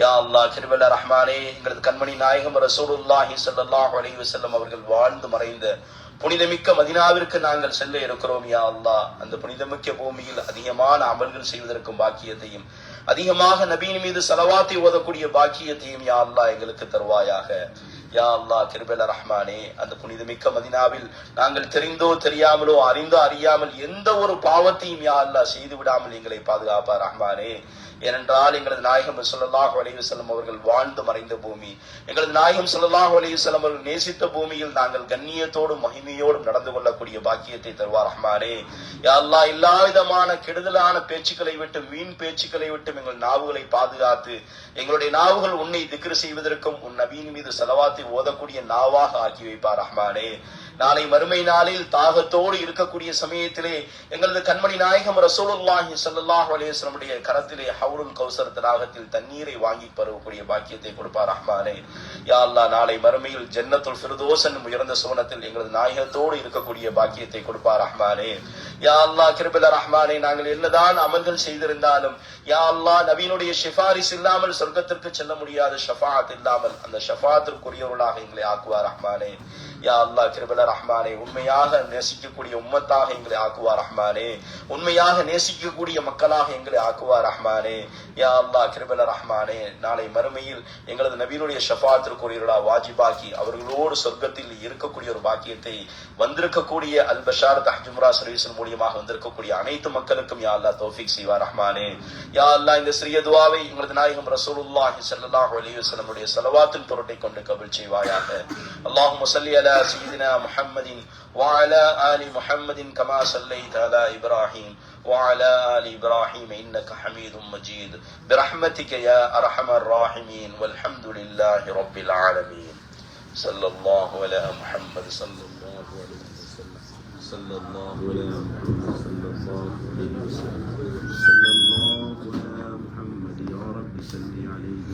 யா அல்லாஹ் கிருபையுள்ள ரஹ்மானே, எங்களது கண்மணி நாயகம் ரசூலுல்லாஹி ஸல்லல்லாஹு அலைஹி வஸல்லம் அவர்கள் வாழ்ந்து மறைந்த புனிதமிக்க மதீனாவிற்கு நாங்கள் செல்ல இருக்கிறோம். யா அல்லாஹ் அந்த புனிதமிக்க பூமியில் அதிகமான அமல்கள் செய்வதற்கும் பாக்கியத்தையும் அதிகமாக நபியின் மீது ஸலவாத்தை ஓதக்கூடிய பாக்கியத்தையும் யா அல்லாஹ் எங்களுக்கு தருவாயாக. யா அல்லாஹ் கிருபையுள்ள ரஹ்மானே, அந்த புனிதமிக்க மதீனாவில் நாங்கள் தெரிந்தோ தெரியாமலோ அறிந்தோ அறியாமல் எந்த ஒரு பாவத்தையும் யா அல்லாஹ் செய்து விடாமல் எங்களை பாதுகாப்பார் ரஹ்மானே. ஏனென்றால் எங்களது நாயகம் ஸல்லல்லாஹு அலைஹி வஸல்லம் அவர்கள் வாழ்ந்து மறைந்த பூமி, எங்களது நாயகம் ஸல்லல்லாஹு அலைஹி வஸல்லம் அவர்கள் நேசித்த பூமியில் நாங்கள் கண்ணியத்தோடும் மகிமையோடும் நடந்து கொள்ளக்கூடிய பாக்கியத்தை தருவார் ரஹ்மானே. யா அல்லாஹ் எல்லா விதமான கெடுதலான பேச்சுக்களை விட்டு, வீண் பேச்சுக்களை விட்டு எங்கள் நாவுகளை பாதுகாத்து எங்களுடைய நாவுகள் உன்னை திக்ர் செய்வதற்கும் உன் நபியின் மீது ஸலவாத்தை ஓதக்கூடிய நாவாக ஆக்கி வைப்பார் ரஹ்மானே. நாளை மறுமை நாளில் தாகத்தோடு இருக்கக்கூடிய சமயத்திலே எங்களது கண்மணி நாயகம் ரசூலுல்லாஹி ஸல்லல்லாஹு அலைஹி வஸல்லம் கரத்திலே ஹவுலுல் கௌசர் தடாகத்தில் தண்ணீரை வாங்கி பருவக்கூடிய பாக்கியத்தை கொடுப்பார் ரஹ்மானே. யா அல்லாஹ் நாளை மறுமையில் ஜன்னத்துல் ஃபிர்தௌஸ் என்னும் உயர்ந்த சுவனத்தில் எங்களது நாயகத்தோடு இருக்கக்கூடிய பாக்கியத்தை கொடுப்பார் ரஹ்மானே. யா அல்லாஹ் கிருபையுள்ள ரஹ்மானே, நாங்கள் என்னதான் அமல்கள் செய்திருந்தாலும் யா அல்லாஹ் நபியினுடைய ஷிஃபாரிஸ் இல்லாமல் சொர்க்கத்திற்கு செல்ல முடியாத ஷஃபாஅத் இல்லாமல் அந்த ஷஃபாஅத்திற்குரியவர்களாக எங்களை ஆக்குவார் ரஹ்மானே. யா அல்லாஹ் கிருபையுள்ள ரஹ்மானே, உண்மையாக நேசிக்கக்கூடிய உம்மத்தாக எங்களை ஆக்குவார் ரஹ்மானே. உண்மையாக நேசிக்கக்கூடிய மக்களாக எங்களை ஆக்குவார் ரஹ்மானே. யா அல்லாஹ் கிருபையுள்ள ரஹ்மானே, நாளை மறுமையில் எங்களது நபியினுடைய ஷஃபாஅத்திற்குரியவர்களா வாஜிபாக்கி அவர்களோடு சொர்க்கத்தில் இருக்கக்கூடிய ஒரு பாக்கியத்தை வந்திருக்கக்கூடிய அல் பஷாரத் ஹஜ் உம்ரா சர்வீஸின் மூலியமாக வந்திருக்கக்கூடிய அனைத்து மக்களுக்கும் யா அல்லாஹ் தௌஃபீக் செய்வார் ரஹ்மானே. யா அல்லாஹ் இந்த சிறிய துஆவை எங்களது நாயகம் ரசூலுல்லாஹி ஸல்லல்லாஹு அலைஹி வஸல்லம் உடைய ஸலவாத்தின் பொருட்டை கொண்டு கபூல் செய்வாயாக. அல்லாஹும்ம ஸல்லி அலா سيدنا محمد وعلى آل محمد كما صليت على إبراهيم وعلى آل إبراهيم إنك حميد مجيد برحمتك يا أرحم الراحمين والحمد لله رب العالمين. صلى الله على محمد صلى الله عليه وسلم صلى الله على محمد صلى الله عليه وسلم صلى الله على محمد يا رب صل عليه